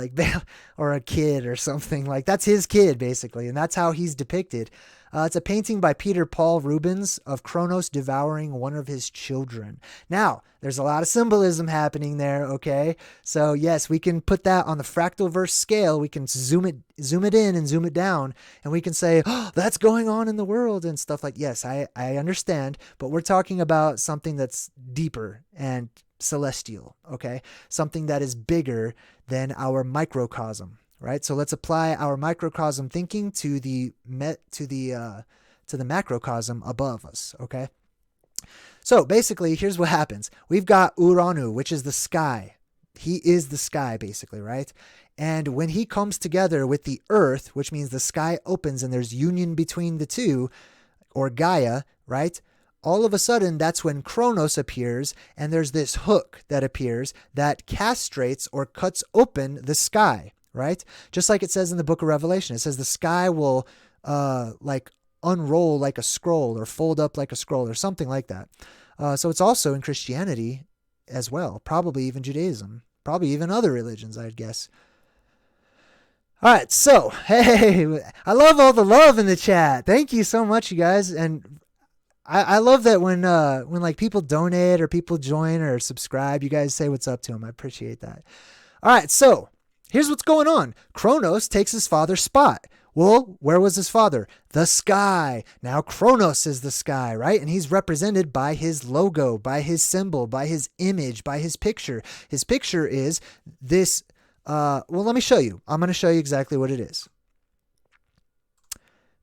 or a kid or something. Like, that's his kid, basically, and that's how he's depicted. It's a painting by Peter Paul Rubens of Cronus devouring one of his children. Now, there's a lot of symbolism happening there, okay? So, yes, we can put that on the fractalverse scale. We can zoom it in and zoom it down, and we can say, oh, that's going on in the world and stuff like, yes, I understand, but we're talking about something that's deeper and celestial, okay? Something that is bigger than our microcosm. Right, so let's apply our microcosm thinking to the macrocosm above us. Okay, so basically, here's what happens: we've got Uranu, which is the sky. He is the sky, basically, right? And when he comes together with the earth, which means the sky opens and there's union between the two, or Gaia, right? All of a sudden, that's when Cronus appears, and there's this hook that appears that castrates or cuts open the sky. Right? Just like it says in the book of Revelation, it says the sky will unroll like a scroll, or fold up like a scroll, or something like that. So it's also in Christianity as well, probably even Judaism, probably even other religions, I'd guess. All right, so hey, I love all the love in the chat. Thank you so much, you guys. And I love that when like people donate or people join or subscribe, you guys say what's up to them. I appreciate that. All right, so here's what's going on. Cronus takes his father's spot. Well, where was his father? The sky. Now Cronus is the sky, right? And he's represented by his logo, by his symbol, by his image, by his picture. His picture is this. Well, let me show you. I'm going to show you exactly what it is.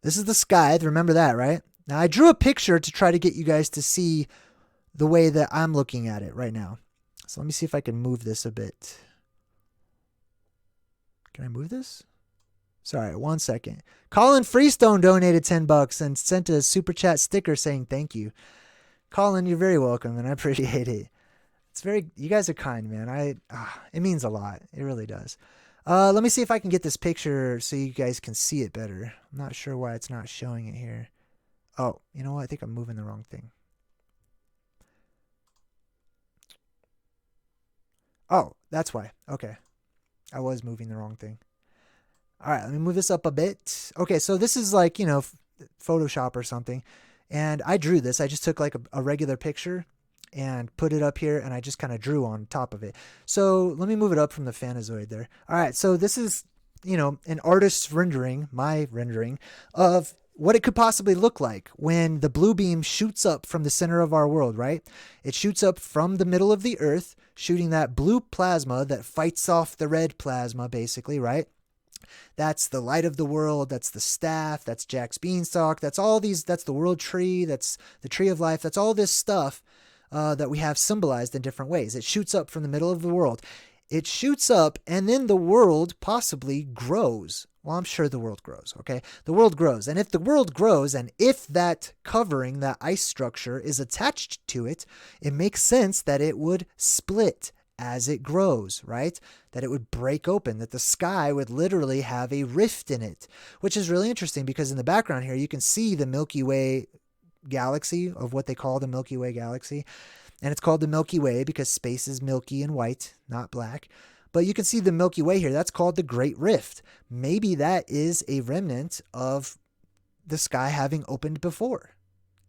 This is the sky. Remember that, right? Now, I drew a picture to try to get you guys to see the way that I'm looking at it right now. So let me see if I can move this a bit. Can I move this? Sorry, 1 second. Colin Freestone donated $10 and sent a super chat sticker saying thank you. Colin, you're very welcome, and I appreciate it. You guys are kind, man. It means a lot. It really does. Let me see if I can get this picture so you guys can see it better. I'm not sure why it's not showing it here. Oh, you know what? I think I'm moving the wrong thing. Oh, that's why. Okay. I was moving the wrong thing. All right, let me move this up a bit. Okay, so this is like, Photoshop or something. And I drew this. I just took like a regular picture and put it up here, and I just kind of drew on top of it. So let me move it up from the Fanazoid there. All right, so this is, an artist's rendering, my rendering, of what it could possibly look like when the blue beam shoots up from the center of our world, right? It shoots up from the middle of the earth, shooting that blue plasma that fights off the red plasma, basically, right? That's the light of the world. That's the staff. That's Jack's beanstalk. That's all these. That's the world tree. That's the tree of life. That's all this stuff that we have symbolized in different ways. It shoots up from the middle of the world. It shoots up, and then the world possibly grows. Well, I'm sure the world grows, okay? The world grows. And if the world grows, and if that covering, that ice structure, is attached to it, it makes sense that it would split as it grows, right? That it would break open, that the sky would literally have a rift in it, which is really interesting because in the background here, you can see the Milky Way galaxy, of what they call the Milky Way galaxy. And it's called the Milky Way because space is milky and white, not black. But you can see the Milky Way here. That's called the Great Rift. Maybe that is a remnant of the sky having opened before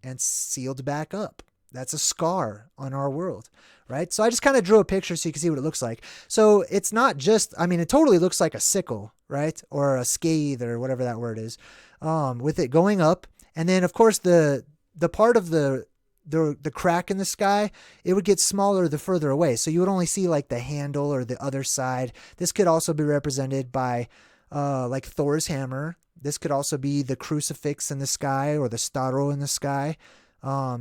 and sealed back up. That's a scar on our world, right? So I just kind of drew a picture so you can see what it looks like. So it's not just, it totally looks like a sickle, right? Or a scythe or whatever that word is, with it going up. And then, of course, the part of the crack in the sky, it would get smaller the further away. So you would only see like the handle or the other side. This could also be represented by like Thor's hammer. This could also be the crucifix in the sky or the staro in the sky.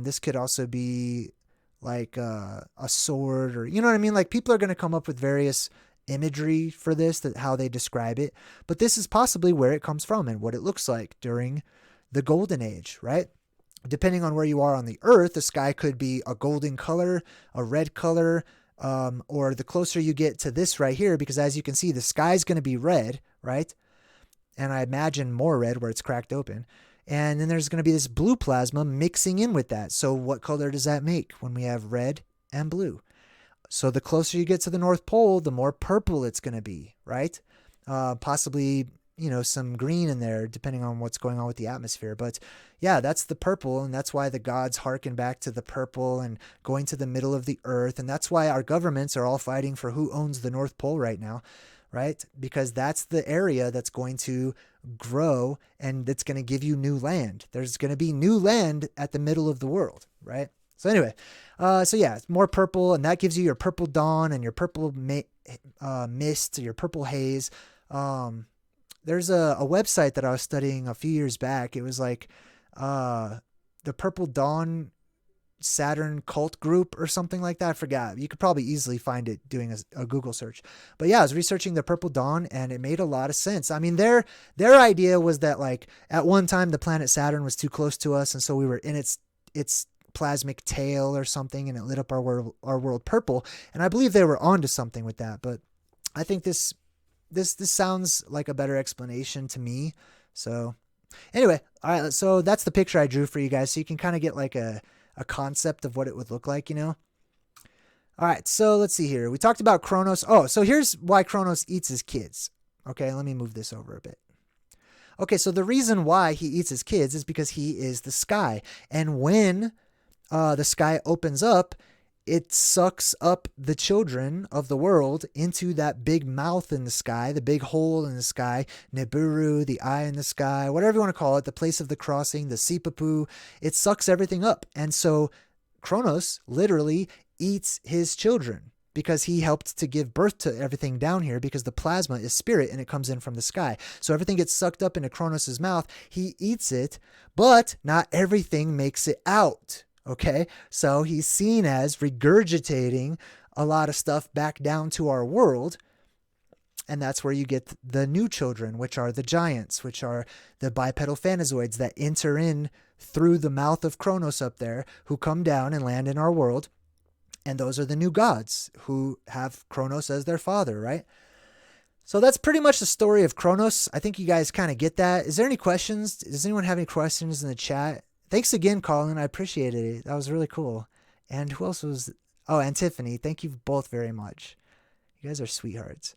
This could also be like a sword, or, you know what I mean? Like, people are going to come up with various imagery for this, that how they describe it. But this is possibly where it comes from and what it looks like during the golden age, right? Depending on where you are on the earth, the sky could be a golden color, a red color, or the closer you get to this right here, because as you can see, the sky's going to be red, right? And I imagine more red where it's cracked open. And then there's going to be this blue plasma mixing in with that. So what color does that make when we have red and blue? So the closer you get to the North Pole, the more purple it's going to be, right? Possibly, some green in there, depending on what's going on with the atmosphere. But yeah, that's the purple. And that's why the gods hearken back to the purple and going to the middle of the earth. And that's why our governments are all fighting for who owns the North Pole right now, right? Because that's the area that's going to grow and it's going to give you new land. There's going to be new land at the middle of the world, right? So anyway, it's more purple, and that gives you your purple dawn and your purple mist, your purple haze. There's a website that I was studying a few years back. It was like the Purple Dawn Saturn cult group or something like that. I forgot. You could probably easily find it doing a Google search. But yeah, I was researching the Purple Dawn, and it made a lot of sense. Their idea was that, like, at one time the planet Saturn was too close to us, and so we were in its plasmic tail or something, and it lit up our world purple. And I believe they were onto something with that. But I think this sounds like a better explanation to me. So anyway, all right. So that's the picture I drew for you guys, so you can kind of get like a concept of what it would look like, All right, so let's see here. We talked about Cronus. Oh, so here's why Cronus eats his kids. Okay, let me move this over a bit. Okay, so the reason why he eats his kids is because he is the sky. And when the sky opens up, it sucks up the children of the world into that big mouth in the sky, the big hole in the sky, Nibiru, the eye in the sky, whatever you want to call it, the place of the crossing, the Sipapu. It sucks everything up. And so Cronus literally eats his children because he helped to give birth to everything down here, because the plasma is spirit and it comes in from the sky. So everything gets sucked up into Cronus's mouth. He eats it, but not everything makes it out. Okay, so he's seen as regurgitating a lot of stuff back down to our world. And that's where you get the new children, which are the giants, which are the bipedal Fanazoids that enter in through the mouth of Cronus up there, who come down and land in our world. And those are the new gods who have Cronus as their father, right? So that's pretty much the story of Cronus. I think you guys kind of get that. Is there any questions? Does anyone have any questions in the chat Thanks again, Colin. I appreciated it. That was really cool. And who else was... Oh, and Tiffany. Thank you both very much. You guys are sweethearts.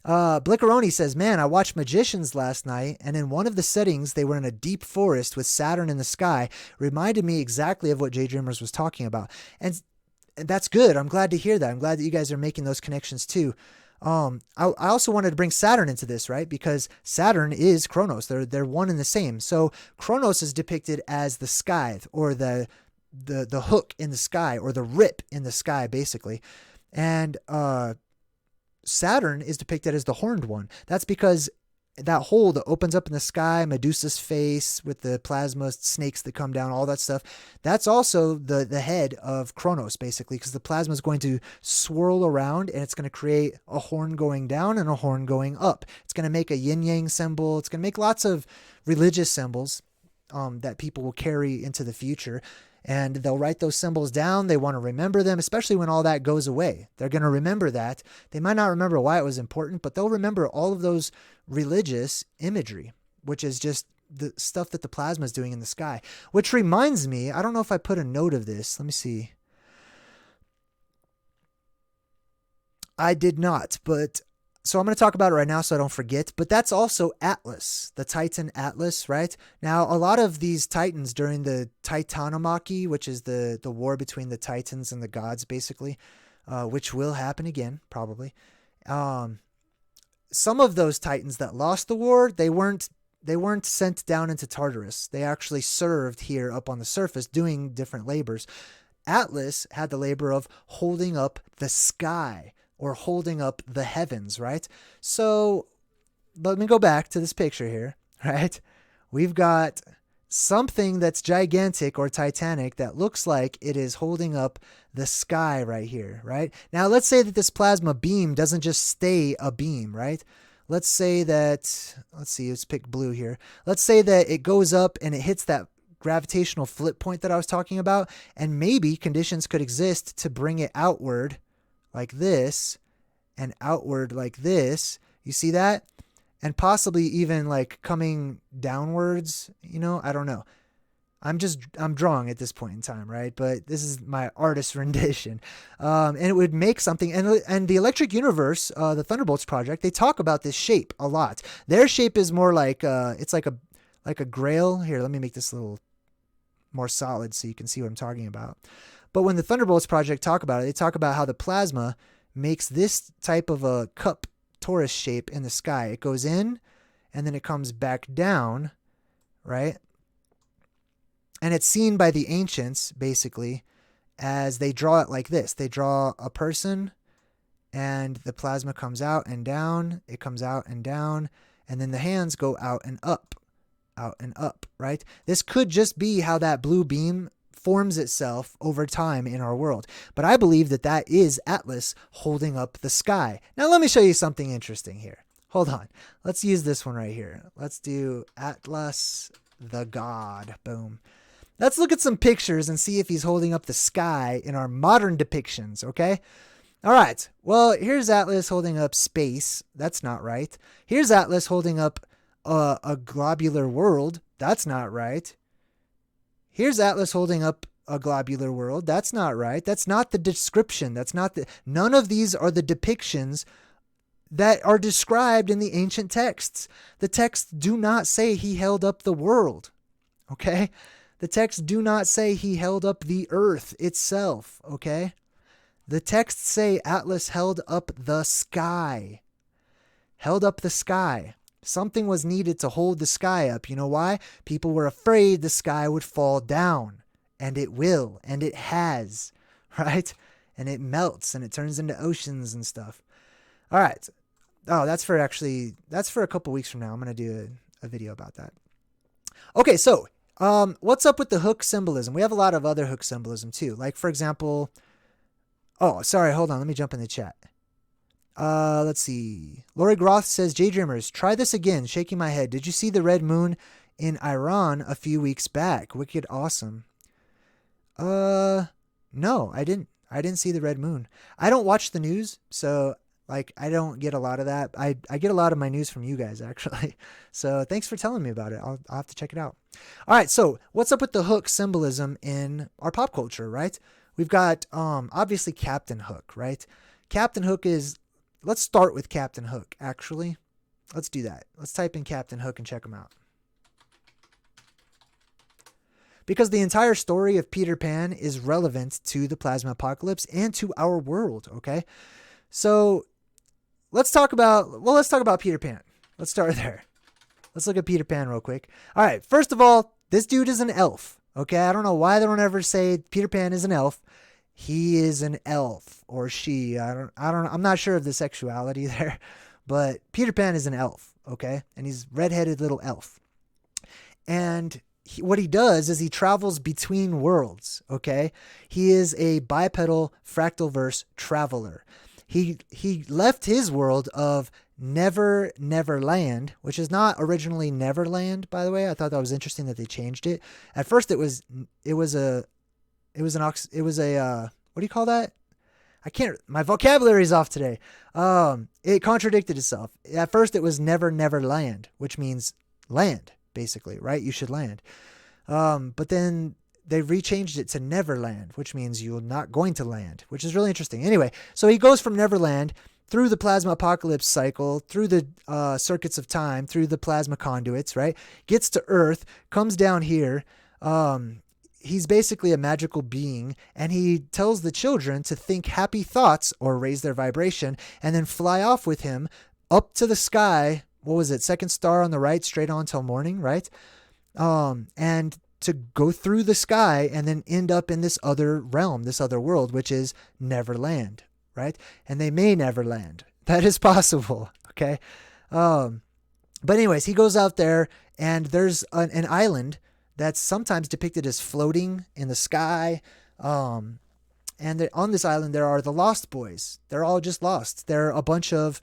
Blickeroni says, man, I watched Magicians last night, and in one of the settings, they were in a deep forest with Saturn in the sky. Reminded me exactly of what JayDreamerZ was talking about. And that's good. I'm glad to hear that. I'm glad that you guys are making those connections too. I also wanted to bring Saturn into this, right? Because Saturn is Cronus. They're one and the same. So Cronus is depicted as the scythe, or the hook in the sky, or the rip in the sky, basically. And Saturn is depicted as the horned one. That's because that hole that opens up in the sky, Medusa's face with the plasma snakes that come down, all that stuff, that's also the head of Cronus, basically, because the plasma is going to swirl around and it's going to create a horn going down and a horn going up. It's going to make a yin-yang symbol. It's going to make lots of religious symbols that people will carry into the future. And they'll write those symbols down. They want to remember them, especially when all that goes away. They're going to remember that. They might not remember why it was important, but they'll remember all of those religious imagery, which is just the stuff that the plasma is doing in the sky. Which reminds me, I don't know if I put a note of this. Let me see. I did not, but so I'm going to talk about it right now so I don't forget, but that's also Atlas, the Titan Atlas, right? Now, a lot of these Titans during the Titanomachy, which is the war between the Titans and the gods, basically, which will happen again, probably. Some of those Titans that lost the war, they weren't sent down into Tartarus. They actually served here up on the surface doing different labors. Atlas had the labor of holding up the sky, or holding up the heavens, right? So let me go back to this picture here, right? We've got something that's gigantic or titanic that looks like it is holding up the sky right here, right? Now, let's say that this plasma beam doesn't just stay a beam, right? Let's say that, let's pick blue here. Let's say that it goes up and it hits that gravitational flip point that I was talking about, and maybe conditions could exist to bring it outward like this and outward like this. You see that? And possibly even like coming downwards, I don't know. I'm drawing at this point in time, right? But this is my artist rendition. And it would make something, and the Electric Universe, the Thunderbolts project, they talk about this shape a lot. Their shape is more like, it's like a grail. Here, let me make this a little more solid so you can see what I'm talking about. But when the Thunderbolts project talk about it, they talk about how the plasma makes this type of a cup torus shape in the sky. It goes in and then it comes back down, right? And it's seen by the ancients, basically, as they draw it like this. They draw a person and the plasma comes out and down. It comes out and down. And then the hands go out and up, right? This could just be how that blue beam forms itself over time in our world. But I believe that that is Atlas holding up the sky. Now, let me show you something interesting here. Hold on. Let's use this one right here. Let's do Atlas the God. Boom. Let's look at some pictures and see if he's holding up the sky in our modern depictions, okay? All right. Well, here's Atlas holding up space. That's not right. Here's Atlas holding up a globular world. That's not right. Here's Atlas holding up a globular world. That's not right. That's not the description. None of these are the depictions that are described in the ancient texts. The texts do not say he held up the world. Okay? The texts do not say he held up the earth itself. Okay? The texts say Atlas held up the sky. Held up the sky. Something was needed to hold the sky up. You know why? People were afraid the sky would fall down. And it will. And it has. Right? And it melts and it turns into oceans and stuff. All right. Oh, that's for a couple weeks from now. I'm going to do a video about that. Okay, so what's up with the hook symbolism? We have a lot of other hook symbolism too. Like, for example... Oh, sorry. Hold on. Let me jump in the chat. Let's see. Lori Groth says, JayDreamerZ, try this again. Shaking my head. Did you see the red moon in Iran a few weeks back? Wicked awesome. No, I didn't. I didn't see the red moon. I don't watch the news, so Like, I don't get a lot of that. I get a lot of my news from you guys, actually. So thanks for telling me about it. I'll have to check it out. All right. So what's up with the hook symbolism in our pop culture, right? We've got, obviously Captain Hook, right? Captain Hook let's start with Captain Hook, actually. Let's do that. Let's type in Captain Hook and check him out. Because the entire story of Peter Pan is relevant to the plasma apocalypse and to our world, okay? So let's talk about Peter Pan. Let's start there. Let's look at Peter Pan real quick. All right, first of all, this dude is an elf, okay? I don't know why they don't ever say Peter Pan is an elf. He is an elf, or she. I'm not sure of the sexuality there, but Peter Pan is an elf, okay? And he's a redheaded little elf. And what he does is he travels between worlds, okay? He is a bipedal fractal-verse traveler. He left his world of Neverland, which is not originally Neverland, by the way. I thought that was interesting that they changed it. At first, what do you call that? My vocabulary's off today. It contradicted itself. At first, it was Neverland, which means land, basically, right? You should land. But then they rechanged it to Neverland, which means you're not going to land, which is really interesting. Anyway, so he goes from Neverland through the plasma apocalypse cycle, through the circuits of time, through the plasma conduits, right? Gets to Earth, comes down here. He's basically a magical being, and he tells the children to think happy thoughts or raise their vibration and then fly off with him up to the sky. What was it? Second star on the right, straight on till morning, right? And to go through the sky and then end up in this other realm, this other world, which is Neverland, right? And they may never land. That is possible, okay? But anyways, he goes out there, and there's an island that's sometimes depicted as floating in the sky. And on this island, there are the Lost Boys. They're all just lost. They're a bunch of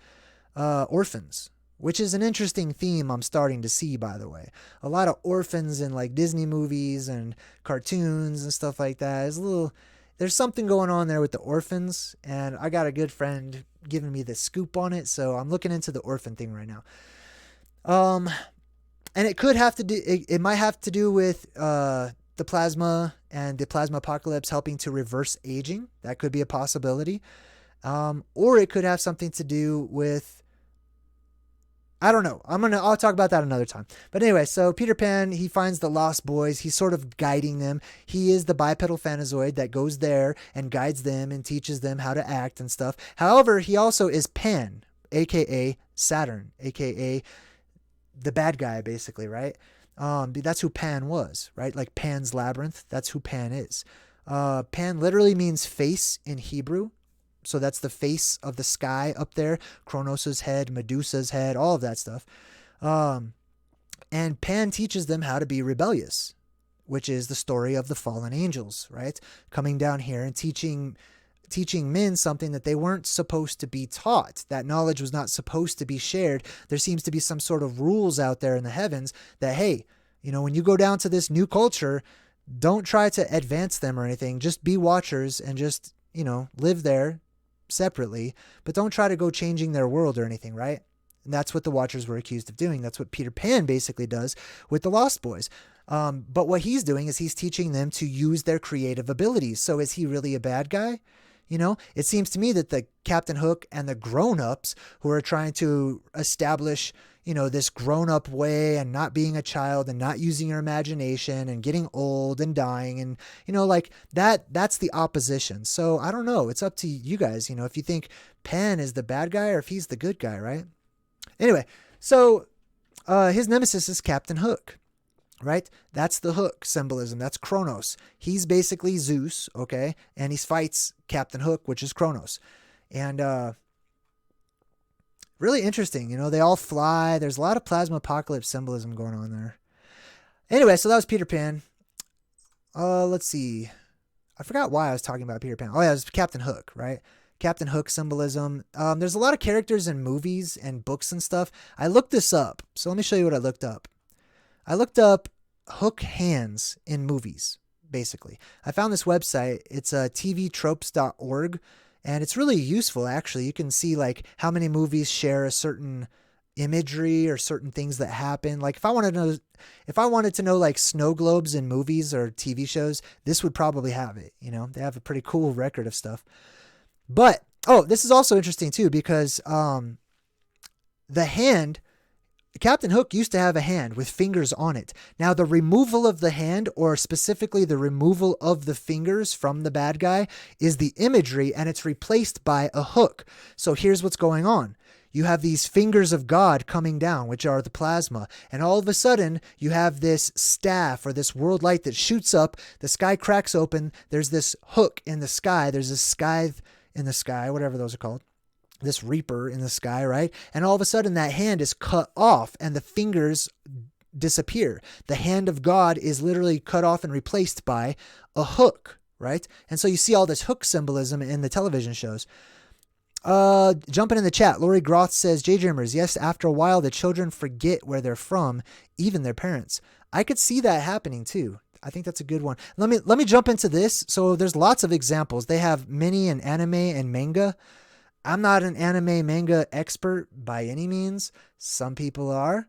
orphans, which is an interesting theme I'm starting to see, by the way. A lot of orphans in like Disney movies and cartoons and stuff like that. There's something going on there with the orphans, and I got a good friend giving me the scoop on it, so I'm looking into the orphan thing right now. And it might have to do with the plasma and the plasma apocalypse helping to reverse aging. That could be a possibility. Or it could have something to do with, I don't know. I'll talk about that another time. But anyway, so Peter Pan, he finds the Lost Boys. He's sort of guiding them. He is the bipedal phanazoid that goes there and guides them and teaches them how to act and stuff. However, he also is Pan, aka Saturn, aka the bad guy, basically, right? That's who Pan was, right? Like Pan's Labyrinth. That's who Pan is. Pan literally means face in Hebrew. So that's the face of the sky up there. Cronus's head, Medusa's head, all of that stuff. And Pan teaches them how to be rebellious, which is the story of the fallen angels, right? Coming down here and teaching men something that they weren't supposed to be taught. That knowledge was not supposed to be shared. There seems to be some sort of rules out there in the heavens that, hey, when you go down to this new culture, don't try to advance them or anything. Just be watchers and just, live there separately, but don't try to go changing their world or anything, right? And that's what the Watchers were accused of doing. That's what Peter Pan basically does with the Lost Boys. But what he's doing is he's teaching them to use their creative abilities. So is he really a bad guy? It seems to me that the Captain Hook and the grown-ups who are trying to establish, this grown-up way and not being a child and not using your imagination and getting old and dying and, that's the opposition. So I don't know. It's up to you guys, if you think Pan is the bad guy or if he's the good guy, right? Anyway, so his nemesis is Captain Hook. Right? That's the hook symbolism. That's Cronus. He's basically Zeus, okay? And he fights Captain Hook, which is Cronus. And really interesting. They all fly. There's a lot of plasma apocalypse symbolism going on there. Anyway, so that was Peter Pan. Let's see. I forgot why I was talking about Peter Pan. Oh, yeah, it was Captain Hook, right? Captain Hook symbolism. There's a lot of characters in movies and books and stuff. I looked this up. So let me show you what I looked up. I looked up hook hands in movies, basically. I found this website. It's tvtropes.org, And it's really useful, actually. You can see like how many movies share a certain imagery or certain things that happen. Like if I wanted to know like snow globes in movies or TV shows, this would probably have it. You know, they have a pretty cool record of stuff. But, this is also interesting too, because the hand, Captain Hook used to have a hand with fingers on it. Now, the removal of the hand, or specifically the removal of the fingers from the bad guy, is the imagery, and it's replaced by a hook. So here's what's going on. You have these fingers of God coming down, which are the plasma. And all of a sudden, you have this staff or this world light that shoots up. The sky cracks open. There's this hook in the sky. There's a scythe in the sky, whatever those are called. This reaper in the sky, right? And all of a sudden, that hand is cut off and the fingers disappear. The hand of God is literally cut off and replaced by a hook, right? And so you see all this hook symbolism in the television shows. Jumping in the chat, Lori Groth says, JayDreamerZ, yes, after a while, the children forget where they're from, even their parents. I could see that happening too. I think that's a good one. Let me jump into this. So there's lots of examples. They have many in anime and manga. I'm not an anime manga expert by any means. Some people are.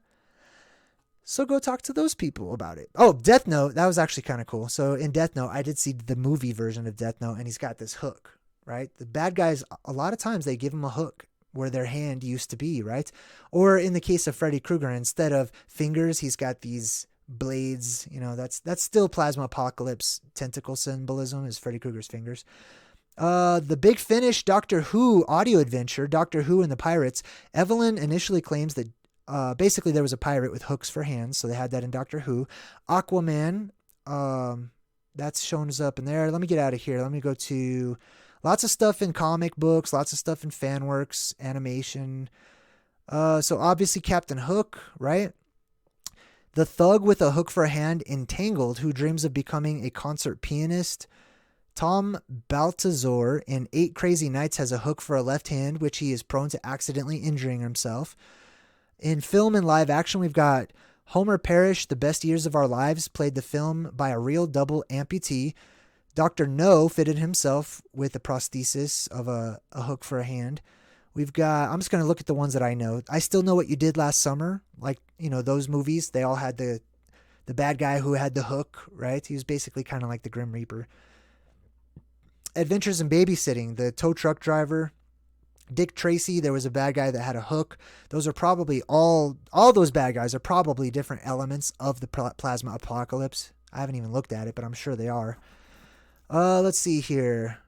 So go talk to those people about it. Oh, Death Note. That was actually kind of cool. So in Death Note, I did see the movie version of Death Note, and he's got this hook, right? The bad guys, a lot of times they give him a hook where their hand used to be, right? Or in the case of Freddy Krueger, instead of fingers, he's got these blades. You know, that's still Plasma Apocalypse tentacle symbolism, is Freddy Krueger's fingers. The Big Finish Doctor Who audio adventure, Doctor Who and the Pirates. Evelyn initially claims that basically there was a pirate with hooks for hands, so they had that in Doctor Who. Aquaman, that's shown up in there. Let me get out of here. Let me go to lots of stuff in comic books, lots of stuff in fan works, animation. So obviously Captain Hook, right? The thug with a hook for a hand, Entangled, who dreams of becoming a concert pianist. Tom Baltazar in 8 Crazy Nights has a hook for a left hand, which he is prone to accidentally injuring himself. In film and live action, we've got Homer Parrish, The Best Years of Our Lives, played the film by a real double amputee. Dr. No fitted himself with a prosthesis of a hook for a hand. We've got, I'm just going to look at the ones that I know. I Still Know What You Did Last Summer. Like, you know, those movies, they all had the bad guy who had the hook, right? He was basically kind of like the Grim Reaper. Adventures in Babysitting, the tow truck driver. Dick Tracy, there was a bad guy that had a hook. Those are probably all those bad guys are probably different elements of the Plasma Apocalypse. I haven't even looked at it, but I'm sure they are. Let's see here.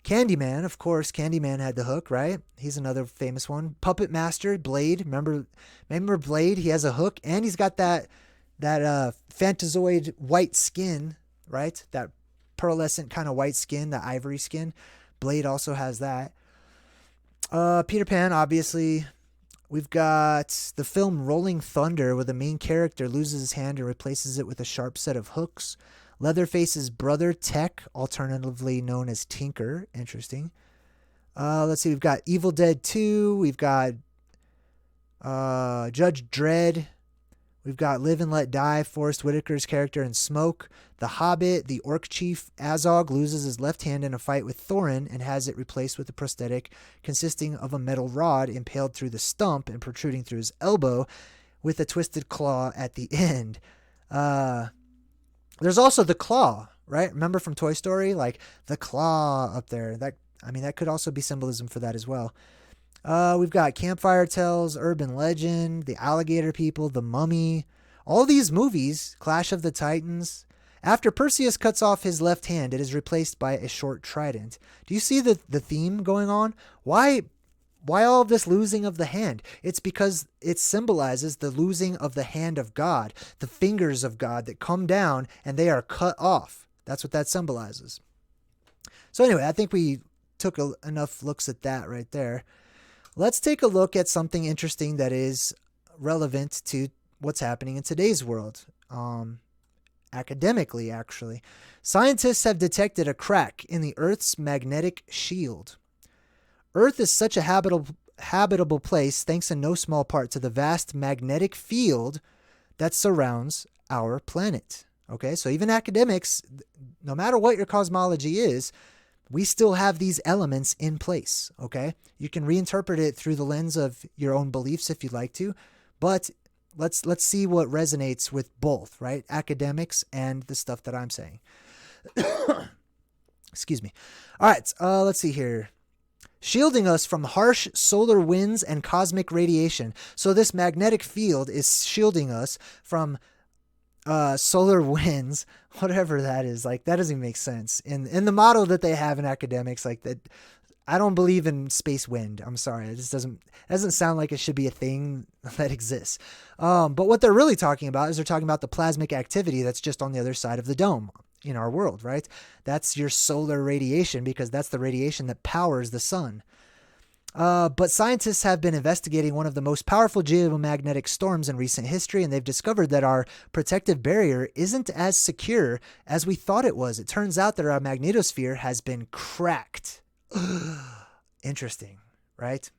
Candyman, of course. Candyman had the hook, right? He's another famous one. Puppet Master, Blade. Remember Blade? He has a hook, and he's got that phantazoid white skin, right? That pearlescent kind of white skin, the ivory skin. Blade also has that. Peter Pan, obviously. We've got the film Rolling Thunder, where the main character loses his hand and replaces it with a sharp set of hooks. Leatherface's brother, Tech, alternatively known as Tinker. Interesting. Let's see. We've got Evil Dead 2. We've got Judge Dredd. We've got Live and Let Die, Forrest Whitaker's character in Smoke. The Hobbit, the Orc Chief Azog loses his left hand in a fight with Thorin and has it replaced with a prosthetic consisting of a metal rod impaled through the stump and protruding through his elbow with a twisted claw at the end. There's also the claw, right? Remember from Toy Story? Like the claw up there. That could also be symbolism for that as well. We've got Campfire Tales, Urban Legend, The Alligator People, The Mummy. All these movies, Clash of the Titans. After Perseus cuts off his left hand, it is replaced by a short trident. Do you see the theme going on? Why all of this losing of the hand? It's because it symbolizes the losing of the hand of God, the fingers of God that come down and they are cut off. That's what that symbolizes. So anyway, I think we took enough looks at that right there. Let's take a look at something interesting that is relevant to what's happening in today's world. Academically, actually. Scientists have detected a crack in the Earth's magnetic shield. Earth is such a habitable place thanks in no small part to the vast magnetic field that surrounds our planet. Okay, so even academics, no matter what your cosmology is, we still have these elements in place, okay? You can reinterpret it through the lens of your own beliefs if you'd like to, but let's see what resonates with both, right? Academics and the stuff that I'm saying. Excuse me. All right, let's see here. Shielding us from harsh solar winds and cosmic radiation. So this magnetic field is shielding us from solar winds, whatever that is. Like, that doesn't make sense in the model that they have in academics. Like, that, I don't believe in space wind. I'm sorry, it just doesn't sound like it should be a thing that exists. But what they're really talking about is they're talking about the plasmic activity that's just on the other side of the dome in our world, right? That's your solar radiation, because that's the radiation that powers the sun. But scientists have been investigating one of the most powerful geomagnetic storms in recent history, and they've discovered that our protective barrier isn't as secure as we thought it was. It turns out that our magnetosphere has been cracked. Interesting, right?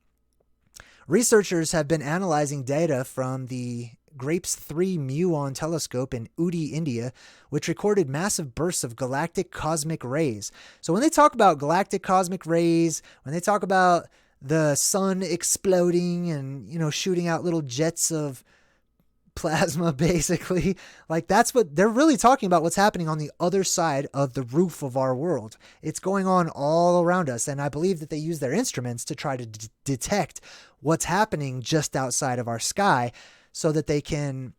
Researchers have been analyzing data from the Grapes 3 muon telescope in Uti, India, which recorded massive bursts of galactic cosmic rays. So when they talk about galactic cosmic rays, when they talk about the sun exploding and, you know, shooting out little jets of plasma, basically, like, that's what they're really talking about, what's happening on the other side of the roof of our world. It's going on all around us. And I believe that they use their instruments to try to detect what's happening just outside of our sky, so that they can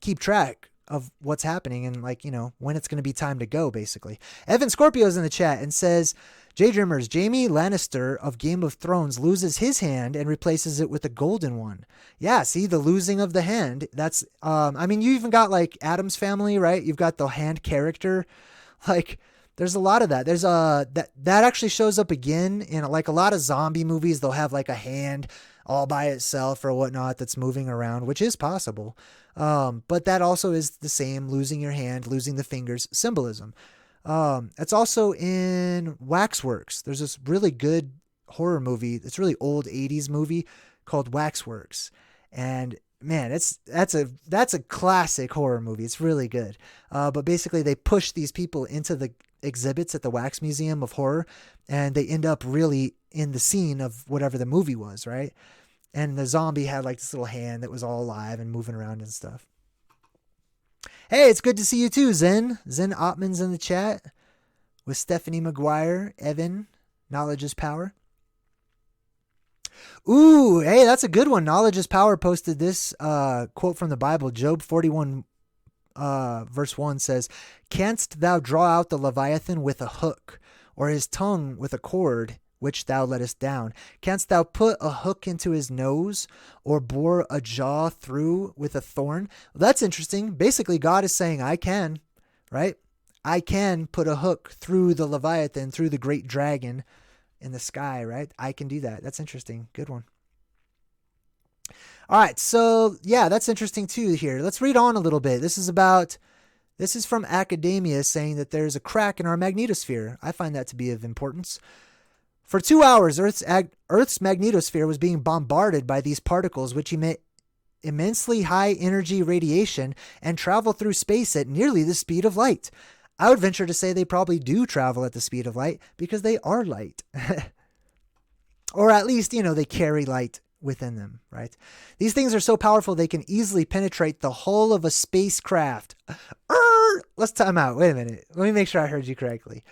keep track of what's happening and, like, you know, when it's going to be time to go, basically. Evan Scorpio's in the chat and says, JayDreamerZ, Jaime Lannister of Game of Thrones loses his hand and replaces it with a golden one. Yeah, see, the losing of the hand, that's, I mean, you even got, like, Addams Family, right? You've got the hand character. Like, there's a lot of that. There's that actually shows up again in, like, a lot of zombie movies. They'll have, like, a hand all by itself or whatnot that's moving around, which is possible. But that also is the same, losing your hand, losing the fingers symbolism. It's also in Waxworks. There's this really good horror movie. It's a really old 80s movie called Waxworks. And man, that's a classic horror movie. It's really good. But basically they push these people into the exhibits at the Wax Museum of Horror, and they end up really in the scene of whatever the movie was, right? And the zombie had, like, this little hand that was all alive and moving around and stuff. Hey, it's good to see you too, Zen. Zen Ottman's in the chat with Stephanie McGuire, Evan, Knowledge is Power. Ooh, hey, that's a good one. Knowledge is Power posted this quote from the Bible. Job 41 verse 1 says, "Canst thou draw out the Leviathan with a hook, or his tongue with a cord, which thou lettest down? Canst thou put a hook into his nose, or bore a jaw through with a thorn?" Well, that's interesting. Basically, God is saying, I can, right? I can put a hook through the Leviathan, through the great dragon in the sky, right? I can do that. That's interesting. Good one. All right. So yeah, that's interesting too here. Let's read on a little bit. This is from academia saying that there's a crack in our magnetosphere. I find that to be of importance. For 2 hours, Earth's magnetosphere was being bombarded by these particles, which emit immensely high energy radiation and travel through space at nearly the speed of light. I would venture to say they probably do travel at the speed of light because they are light. Or at least, you know, they carry light within them, right? These things are so powerful they can easily penetrate the hull of a spacecraft. Let's time out. Wait a minute. Let me make sure I heard you correctly.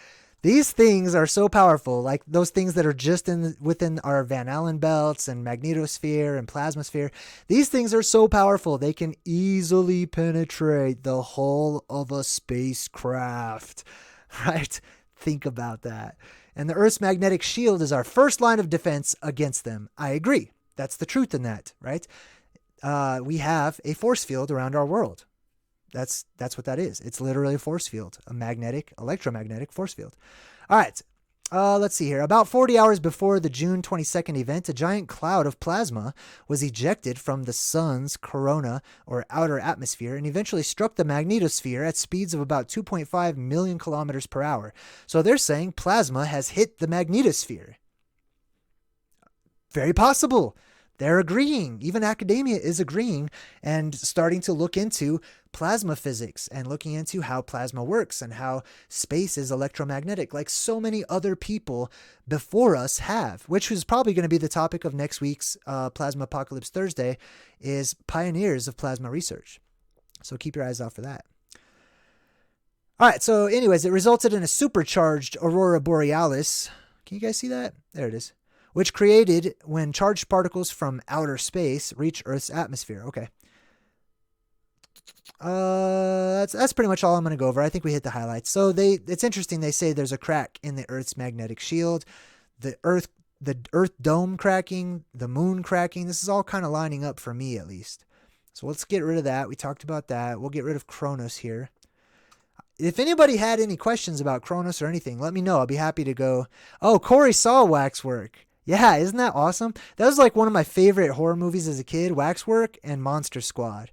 These things are so powerful, like those things that are just within our Van Allen belts and magnetosphere and plasmasphere. These things are so powerful, they can easily penetrate the hull of a spacecraft, right? Think about that. And the Earth's magnetic shield is our first line of defense against them. I agree. That's the truth in that, right? We have a force field around our world. That's what that is. It's literally a force field, a electromagnetic force field. All right. Let's see here. About 40 hours before the June 22nd event, a giant cloud of plasma was ejected from the sun's corona, or outer atmosphere, and eventually struck the magnetosphere at speeds of about 2.5 million kilometers per hour. So they're saying plasma has hit the magnetosphere. Very possible. they're agreeing. Even academia is agreeing and starting to look into plasma physics and looking into how plasma works and how space is electromagnetic, like so many other people before us have, which is probably going to be the topic of next week's Plasma Apocalypse Thursday, is pioneers of plasma research. So keep your eyes out for that. All right, so anyways, it resulted in a supercharged aurora borealis. Can you guys see that? There it is. Which created when charged particles from outer space reach Earth's atmosphere. Okay. That's pretty much all I'm going to go over. I think we hit the highlights. So it's interesting. They say there's a crack in the Earth's magnetic shield, the Earth dome cracking, the moon cracking. This is all kind of lining up for me, at least. So let's get rid of that. We talked about that. We'll get rid of Cronus here. If anybody had any questions about Cronus or anything, let me know. I'll be happy to go. Oh, Corey saw Waxwork. Yeah, isn't that awesome? That was like one of my favorite horror movies as a kid, Waxwork and Monster Squad.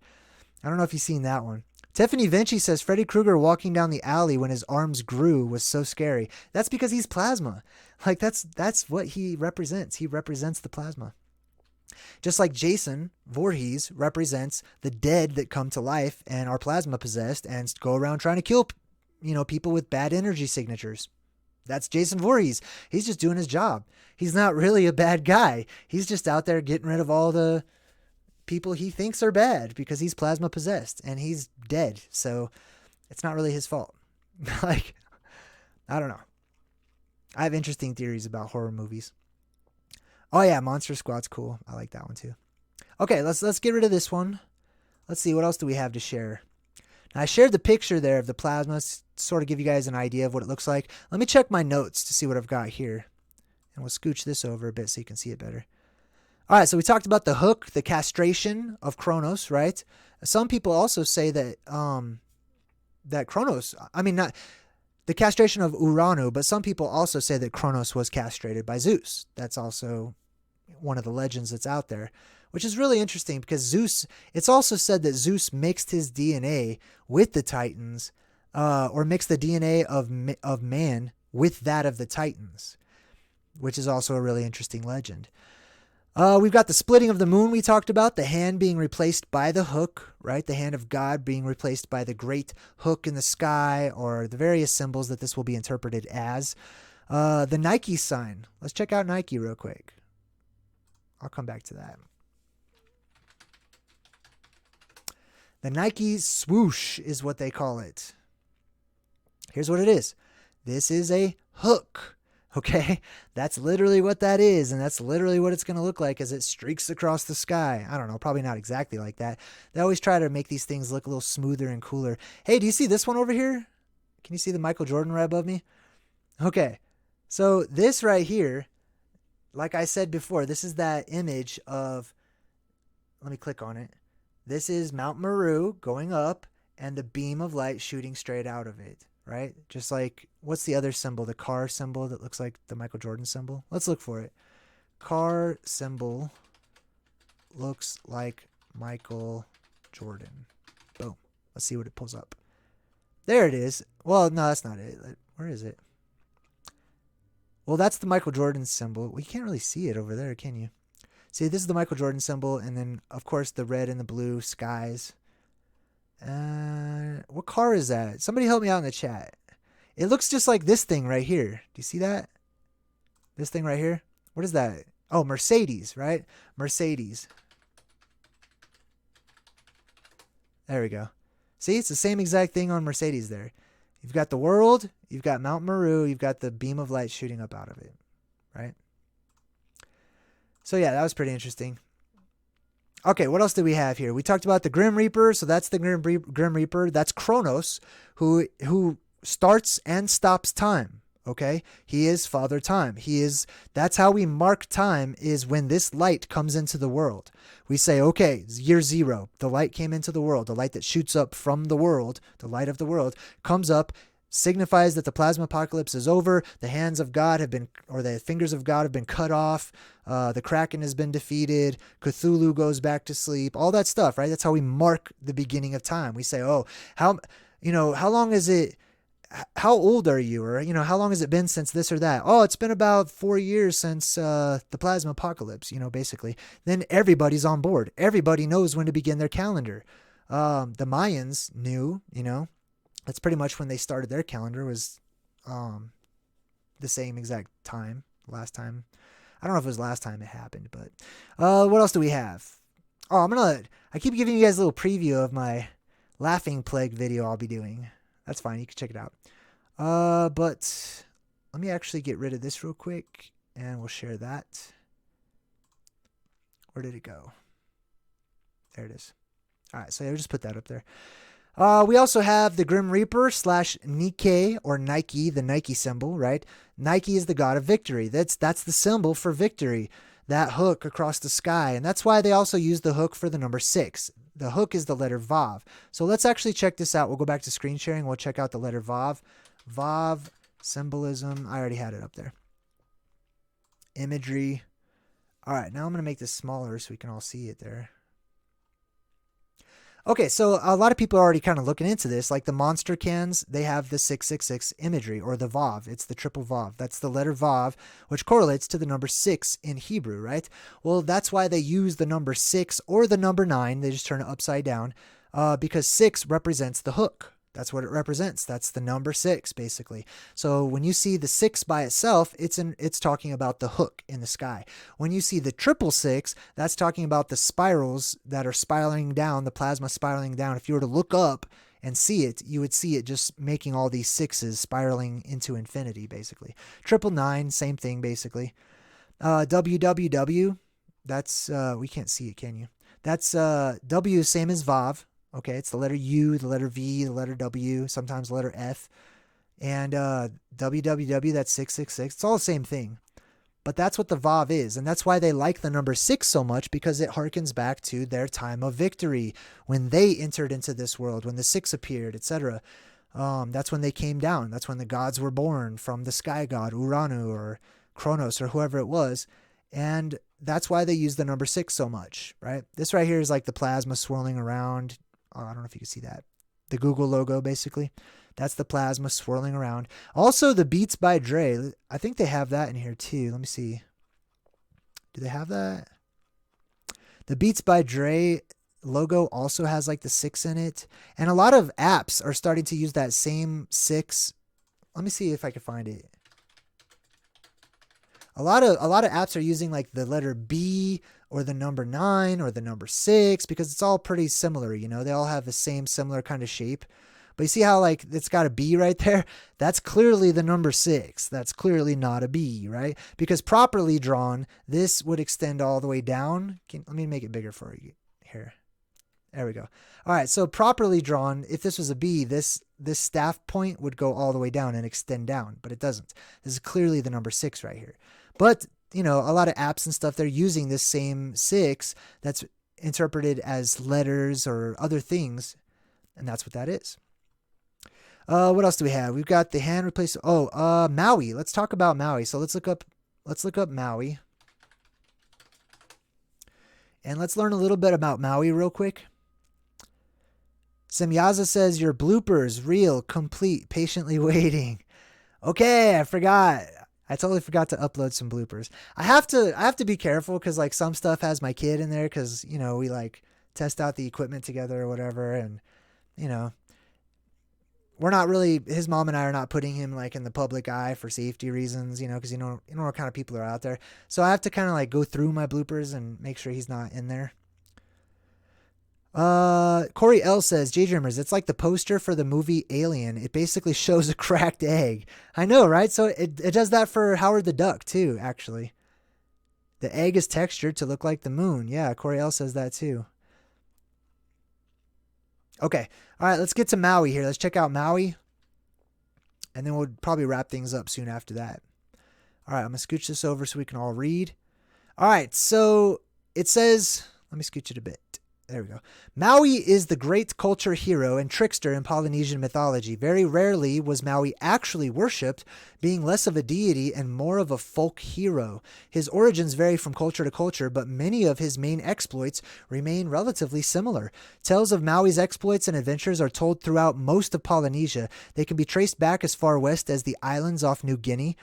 I don't know if you've seen that one. Tiffany Vinci says Freddy Krueger walking down the alley when his arms grew was so scary. That's because he's plasma. Like that's what he represents. He represents the plasma. Just like Jason Voorhees represents the dead that come to life and are plasma possessed and go around trying to kill, people with bad energy signatures. That's Jason Voorhees. He's just doing his job. He's not really a bad guy. He's just out there getting rid of all the people he thinks are bad because he's plasma possessed and he's dead. So it's not really his fault. Like, I don't know. I have interesting theories about horror movies. Oh yeah, Monster Squad's cool. I like that one too. Okay, let's get rid of this one. Let's see, what else do we have to share? Now, I shared the picture there of the plasma to sort of give you guys an idea of what it looks like. Let me check my notes to see what I've got here. And we'll scooch this over a bit so you can see it better. All right, so we talked about the hook, the castration of Cronus, right? Some people also say that that Cronus, not the castration of Uranu, but some people also say that Cronus was castrated by Zeus. That's also one of the legends that's out there, which is really interesting because Zeus, it's also said that Zeus mixed his DNA with the Titans, or mixed the DNA of man with that of the Titans, which is also a really interesting legend. We've got the splitting of the moon we talked about, the hand being replaced by the hook, right? The hand of God being replaced by the great hook in the sky, or the various symbols that this will be interpreted as. The Nike sign. Let's check out Nike real quick. I'll come back to that. The Nike swoosh is what they call it. Here's what it is. This is a hook. Okay, that's literally what that is, and that's literally what it's going to look like as it streaks across the sky. I don't know, probably not exactly like that. They always try to make these things look a little smoother and cooler. Hey, do you see this one over here? Can you see the Michael Jordan right above me? Okay, so this right here, like I said before, this is that image of, let me click on it. This is Mount Meru going up and the beam of light shooting straight out of it. Right? Just like, what's the other symbol? The car symbol that looks like the Michael Jordan symbol? Let's look for it. Car symbol looks like Michael Jordan. Boom. Let's see what it pulls up. There it is. Well, no, that's not it. Where is it? Well, that's the Michael Jordan symbol. Well, you can't really see it over there, can you? See, this is the Michael Jordan symbol, and then, of course, the red and the blue skies. What car is that? Somebody help me out in the chat. It looks just like this thing right here. Do you see that? This thing right here? What is that? Oh, Mercedes, right? Mercedes. There we go. See, it's the same exact thing on Mercedes there. You've got the world, you've got Mount Meru, you've got the beam of light shooting up out of it, right? So yeah, that was pretty interesting. Okay, what else do we have here? We talked about the Grim Reaper, so that's the Grim Reaper. That's Cronus, who starts and stops time, okay? He is Father Time. That's how we mark time, is when this light comes into the world. We say, okay, year 0, the light came into the world. The light that shoots up from the world, the light of the world, comes up, signifies that the plasma apocalypse is over. The hands of God have been, or the fingers of God have been cut off. The Kraken has been defeated. Cthulhu goes back to sleep. All that stuff, right? That's how we mark the beginning of time. We say, oh, how long is it? how old are you? Or, you know, how long has it been since this or that? Oh, it's been about 4 years since the plasma apocalypse, you know, basically. Then everybody's on board. Everybody knows when to begin their calendar. The Mayans knew, you know, that's pretty much when they started their calendar, was the same exact time, last time. I don't know if it was last time it happened, but what else do we have? Oh, I keep giving you guys a little preview of my laughing plague video I'll be doing. That's fine. You can check it out. But let me actually get rid of this real quick and we'll share that. Where did it go? There it is. All right. So I'll just put that up there. We also have the Grim Reaper / Nike or Nike, the Nike symbol, right? Nike is the god of victory. That's the symbol for victory. That hook across the sky. And that's why they also use the hook for the number 6. The hook is the letter Vav. So let's actually check this out. We'll go back to screen sharing. We'll check out the letter Vav. Vav, symbolism. I already had it up there. Imagery. All right, now I'm going to make this smaller so we can all see it there. Okay, so a lot of people are already kind of looking into this. Like the monster cans, they have the 666 imagery, or the Vav. It's the triple Vav. That's the letter Vav, which correlates to the number 6 in Hebrew, right? Well, that's why they use the number 6 or the number 9. They just turn it upside down because 6 represents the hook. That's what it represents. That's the number 6, basically. So when you see the 6 by itself, it's talking about the hook in the sky. When you see the 666, that's talking about the spirals that are spiraling down, the plasma spiraling down. If you were to look up and see it, you would see it just making all these 6s spiraling into infinity, basically. 999, same thing, basically. WWW, that's, we can't see it, can you? That's, W, same as Vav. Okay, it's the letter U, the letter V, the letter W, sometimes the letter F. And WWW, that's 666. It's all the same thing. But that's what the Vav is. And that's why they like the number 6 so much, because it harkens back to their time of victory, when they entered into this world, when the 6 appeared, etc. That's when they came down. That's when the gods were born from the sky god, Uranu or Cronus or whoever it was. And that's why they use the number 6 so much, right? This right here is like the plasma swirling around. Oh, I don't know if you can see that. The Google logo, basically. That's the plasma swirling around. Also, the Beats by Dre. I think they have that in here too. Let me see. Do they have that? The Beats by Dre logo also has like the 6 in it. And a lot of apps are starting to use that same 6. Let me see if I can find it. A lot of apps are using like the letter B or the number 9 or the number 6 because it's all pretty similar, you know. They all have the same similar kind of shape. But you see how like it's got a B right there? That's clearly the number 6. That's clearly not a B, right? Because properly drawn, this would extend all the way down. Let me make it bigger for you here. There we go. All right, so properly drawn, if this was a B, this staff point would go all the way down and extend down, but it doesn't. This is clearly the number 6 right here. But, you know, a lot of apps and stuff, they're using this same 6 that's interpreted as letters or other things, and that's what that is. What else do we have? We've got the hand replacement. Oh, Maui. Let's talk about Maui. So let's look up Maui. And let's learn a little bit about Maui real quick. Semyaza says, your bloopers, real, complete, patiently waiting. Okay, I forgot. I totally forgot to upload some bloopers. I have to be careful because like some stuff has my kid in there because, you know, we like test out the equipment together or whatever. And, you know, we're not really, his mom and I are not putting him like in the public eye for safety reasons, you know, because you know what kind of people are out there. So I have to kind of like go through my bloopers and make sure he's not in there. Corey L says, JayDreamerZ, it's like the poster for the movie Alien. It basically shows a cracked egg. I know, right? So it does that for Howard the Duck too, actually. The egg is textured to look like the moon. Yeah, Corey L says that too. Okay. All right, let's get to Maui here. Let's check out Maui. And then we'll probably wrap things up soon after that. All right, I'm going to scooch this over so we can all read. All right, so it says, let me scooch it a bit. There we go. Maui is the great culture hero and trickster in Polynesian mythology. Very rarely was Maui actually worshipped, being less of a deity and more of a folk hero. His origins vary from culture to culture, but many of his main exploits remain relatively similar. Tales of Maui's exploits and adventures are told throughout most of Polynesia. They can be traced back as far west as the islands off New Guinea.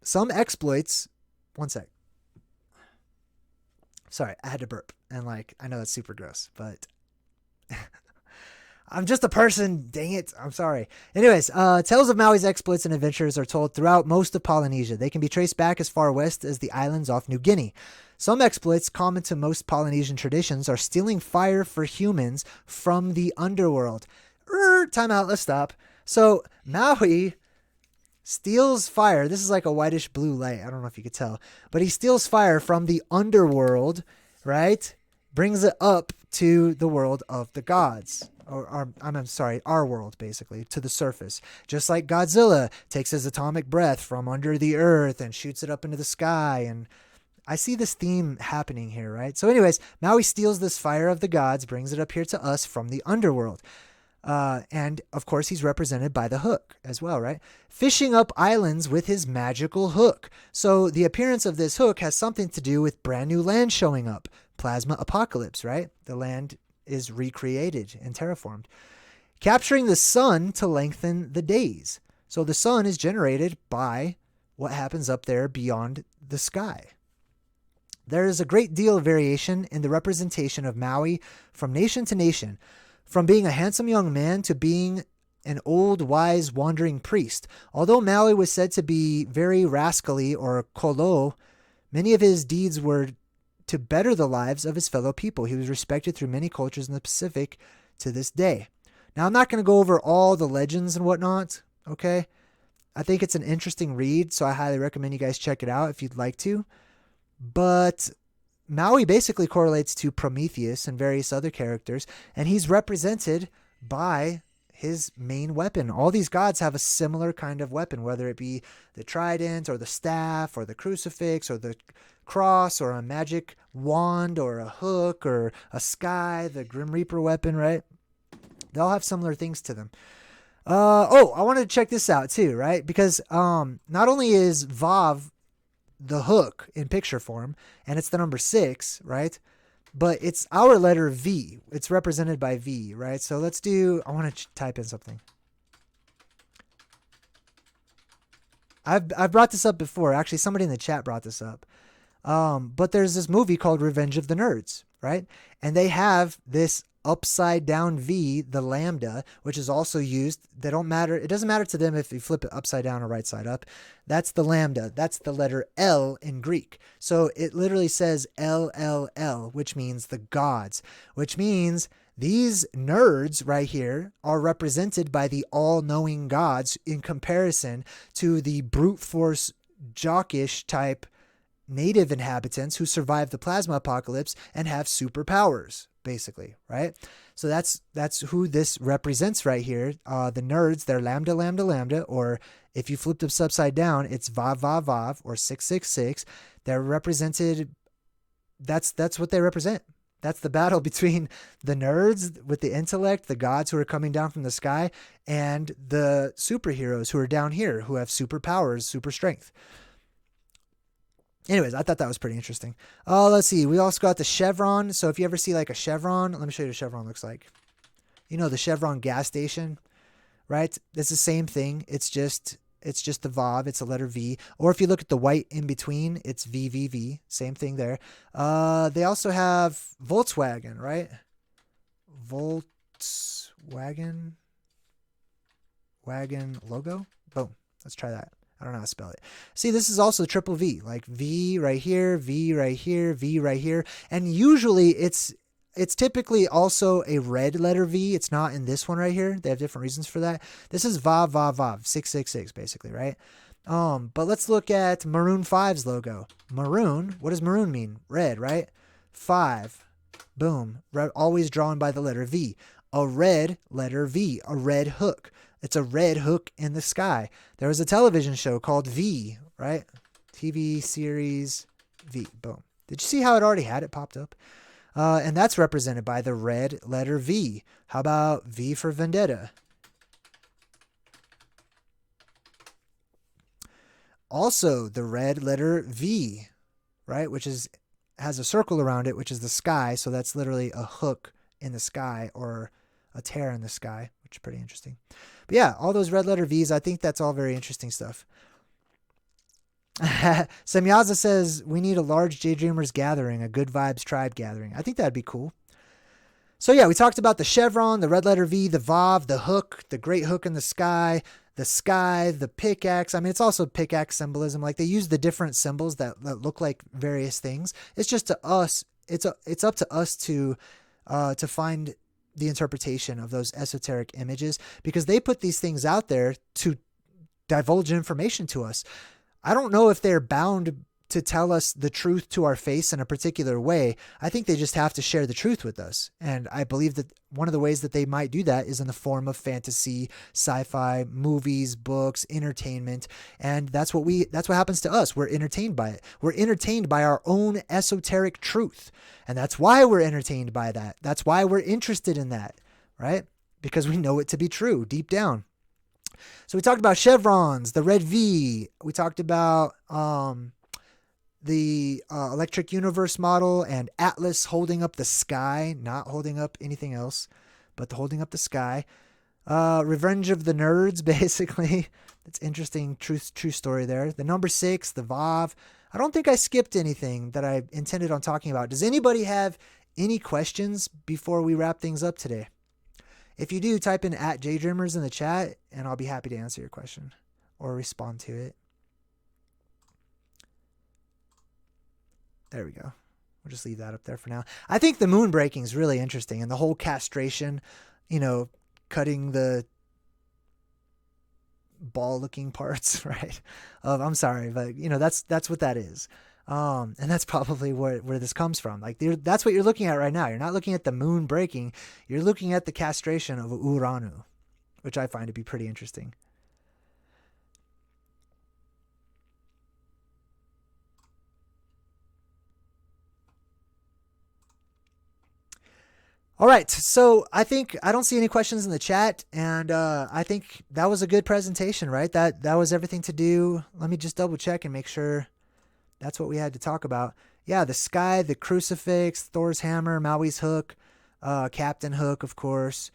Some exploits... One sec. Sorry, I had to burp. And I know that's super gross, but I'm just a person. Dang it. I'm sorry. Anyways, tales of Maui's exploits and adventures are told throughout most of Polynesia. They can be traced back as far west as the islands off New Guinea. Some exploits common to most Polynesian traditions are stealing fire for humans from the underworld. Time out. Let's stop. So Maui steals fire. This is like a whitish blue light. I don't know if you could tell, but he steals fire from the underworld, right? Brings it up to the world of the gods. I'm sorry, our world, basically, to the surface. Just like Godzilla takes his atomic breath from under the earth and shoots it up into the sky. And I see this theme happening here, right? So anyways, Maui steals this fire of the gods, brings it up here to us from the underworld. And of course, he's represented by the hook as well, right? Fishing up islands with his magical hook. So the appearance of this hook has something to do with brand new land showing up. Plasma apocalypse, right? The land is recreated and terraformed. Capturing the sun to lengthen the days. So the sun is generated by what happens up there beyond the sky. There is a great deal of variation in the representation of Maui from nation to nation. From being a handsome young man to being an old, wise, wandering priest. Although Maui was said to be very rascally or kolo, many of his deeds were to better the lives of his fellow people. He was respected through many cultures in the Pacific to this day. Now, I'm not going to go over all the legends and whatnot, okay? I think it's an interesting read, so I highly recommend you guys check it out if you'd like to. But Maui basically correlates to Prometheus and various other characters, and he's represented by his main weapon. All these gods have a similar kind of weapon, whether it be the trident or the staff or the crucifix or the cross or a magic wand or a hook or a scythe, the Grim Reaper weapon, right? They all have similar things to them. I wanted to check this out too, right? Because not only is Vav the hook in picture form, and it's the number 6, right? But it's our letter V. It's represented by V, right? So let's do, I want to type in something. I've brought this up before. Actually, somebody in the chat brought this up. But there's this movie called Revenge of the Nerds, right? And they have this upside down V, the lambda, which is also used. They don't matter. It doesn't matter to them if you flip it upside down or right side up. That's the lambda. That's the letter L in Greek. So it literally says LLL, which means the gods, which means these nerds right here are represented by the all-knowing gods in comparison to the brute force jockish type native inhabitants who survive the plasma apocalypse and have superpowers, basically, right? So that's who this represents right here. The nerds, they're lambda, lambda, lambda, or if you flip this upside down, it's vav, vav, vav, or 666. They're represented. That's what they represent. That's the battle between the nerds with the intellect, the gods who are coming down from the sky, and the superheroes who are down here, who have superpowers, super strength. Anyways, I thought that was pretty interesting. Let's see. We also got the chevron. So if you ever see like a chevron, let me show you what a chevron looks like. You know, the Chevron gas station, right? It's the same thing. It's just the Vav. It's a letter V. Or if you look at the white in between, it's VVV. Same thing there. They also have Volkswagen, right? Volkswagen logo. Boom. Let's try that. I don't know how to spell it. See, this is also triple V, like V right here, V right here, V right here. And usually it's typically also a red letter V. It's not in this one right here. They have different reasons for that. This is Vav, Vav, Vav, 666 basically, right? But let's look at Maroon 5's logo. Maroon, what does maroon mean? Red, right? 5, boom, red, always drawn by the letter V. A red letter V, a red hook. It's a red hook in the sky. There was a television show called V, right? TV series V. Boom. Did you see how it already had it popped up? And that's represented by the red letter V. How about V for vendetta? Also, the red letter V, right, which has a circle around it, which is the sky. So that's literally a hook in the sky or a tear in the sky, which is pretty interesting. But yeah, all those red letter Vs, I think that's all very interesting stuff. Semyaza says, we need a large JayDreamerZ gathering, a good vibes tribe gathering. I think that'd be cool. So yeah, we talked about the chevron, the red letter V, the Vav, the hook, the great hook in the sky, the pickaxe. I mean, it's also pickaxe symbolism. Like they use the different symbols that look like various things. It's just to us, it's up to us to find the interpretation of those esoteric images, because they put these things out there to divulge information to us. I don't know if they're bound to tell us the truth to our face in a particular way. I think they just have to share the truth with us. And I believe that one of the ways that they might do that is in the form of fantasy, sci-fi, movies, books, entertainment. And that's what happens to us. We're entertained by it. We're entertained by our own esoteric truth. And that's why we're entertained by that. That's why we're interested in that, right? Because we know it to be true deep down. So we talked about chevrons, the red V. We talked about the electric universe model and Atlas holding up the sky, not holding up anything else, but holding up the sky. Revenge of the Nerds, basically. That's interesting, true story there. The number 6, the Vav. I don't think I skipped anything that I intended on talking about. Does anybody have any questions before we wrap things up today? If you do, type in @JayDreamerZ in the chat, and I'll be happy to answer your question or respond to it. There we go. We'll just leave that up there for now. I think the moon breaking is really interesting, and the whole castration, cutting the ball-looking parts, right? I'm sorry, but that's what that is. And that's probably where this comes from. Like that's what you're looking at right now. You're not looking at the moon breaking. You're looking at the castration of Uranu, which I find to be pretty interesting. All right, so I don't see any questions in the chat, and I think that was a good presentation, right? That was everything to do. Let me just double check and make sure that's what we had to talk about. Yeah, the sky, the crucifix, Thor's hammer, Maui's hook, Captain Hook, of course,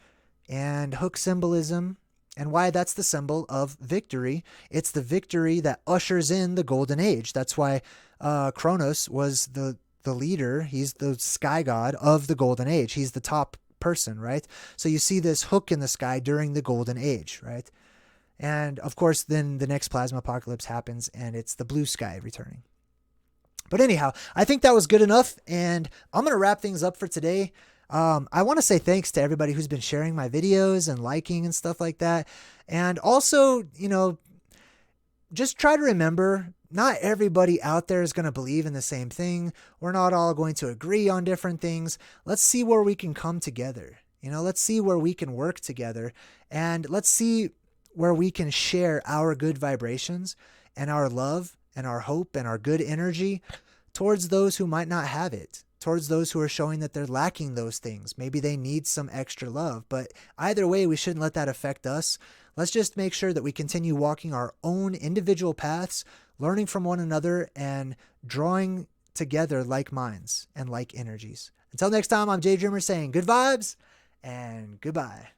and hook symbolism, and why that's the symbol of victory. It's the victory that ushers in the golden age. That's why Cronus was the leader. He's the sky god of the golden age. He's the top person, right? So you see this hook in the sky during the golden age, right? And of course, then the next plasma apocalypse happens and it's the blue sky returning. But anyhow, I think that was good enough, and I'm going to wrap things up for today. I want to say thanks to everybody who's been sharing my videos and liking and stuff like that. And also, just try to remember, not everybody out there is going to believe in the same thing. We're not all going to agree on different things. Let's see where we can come together. Let's see where we can work together, and let's see where we can share our good vibrations and our love and our hope and our good energy towards those who might not have it, towards those who are showing that they're lacking those things. Maybe they need some extra love, but either way, we shouldn't let that affect us. Let's just make sure that we continue walking our own individual paths, learning from one another, and drawing together like minds and like energies. Until next time, I'm JayDreamerZ saying good vibes and goodbye.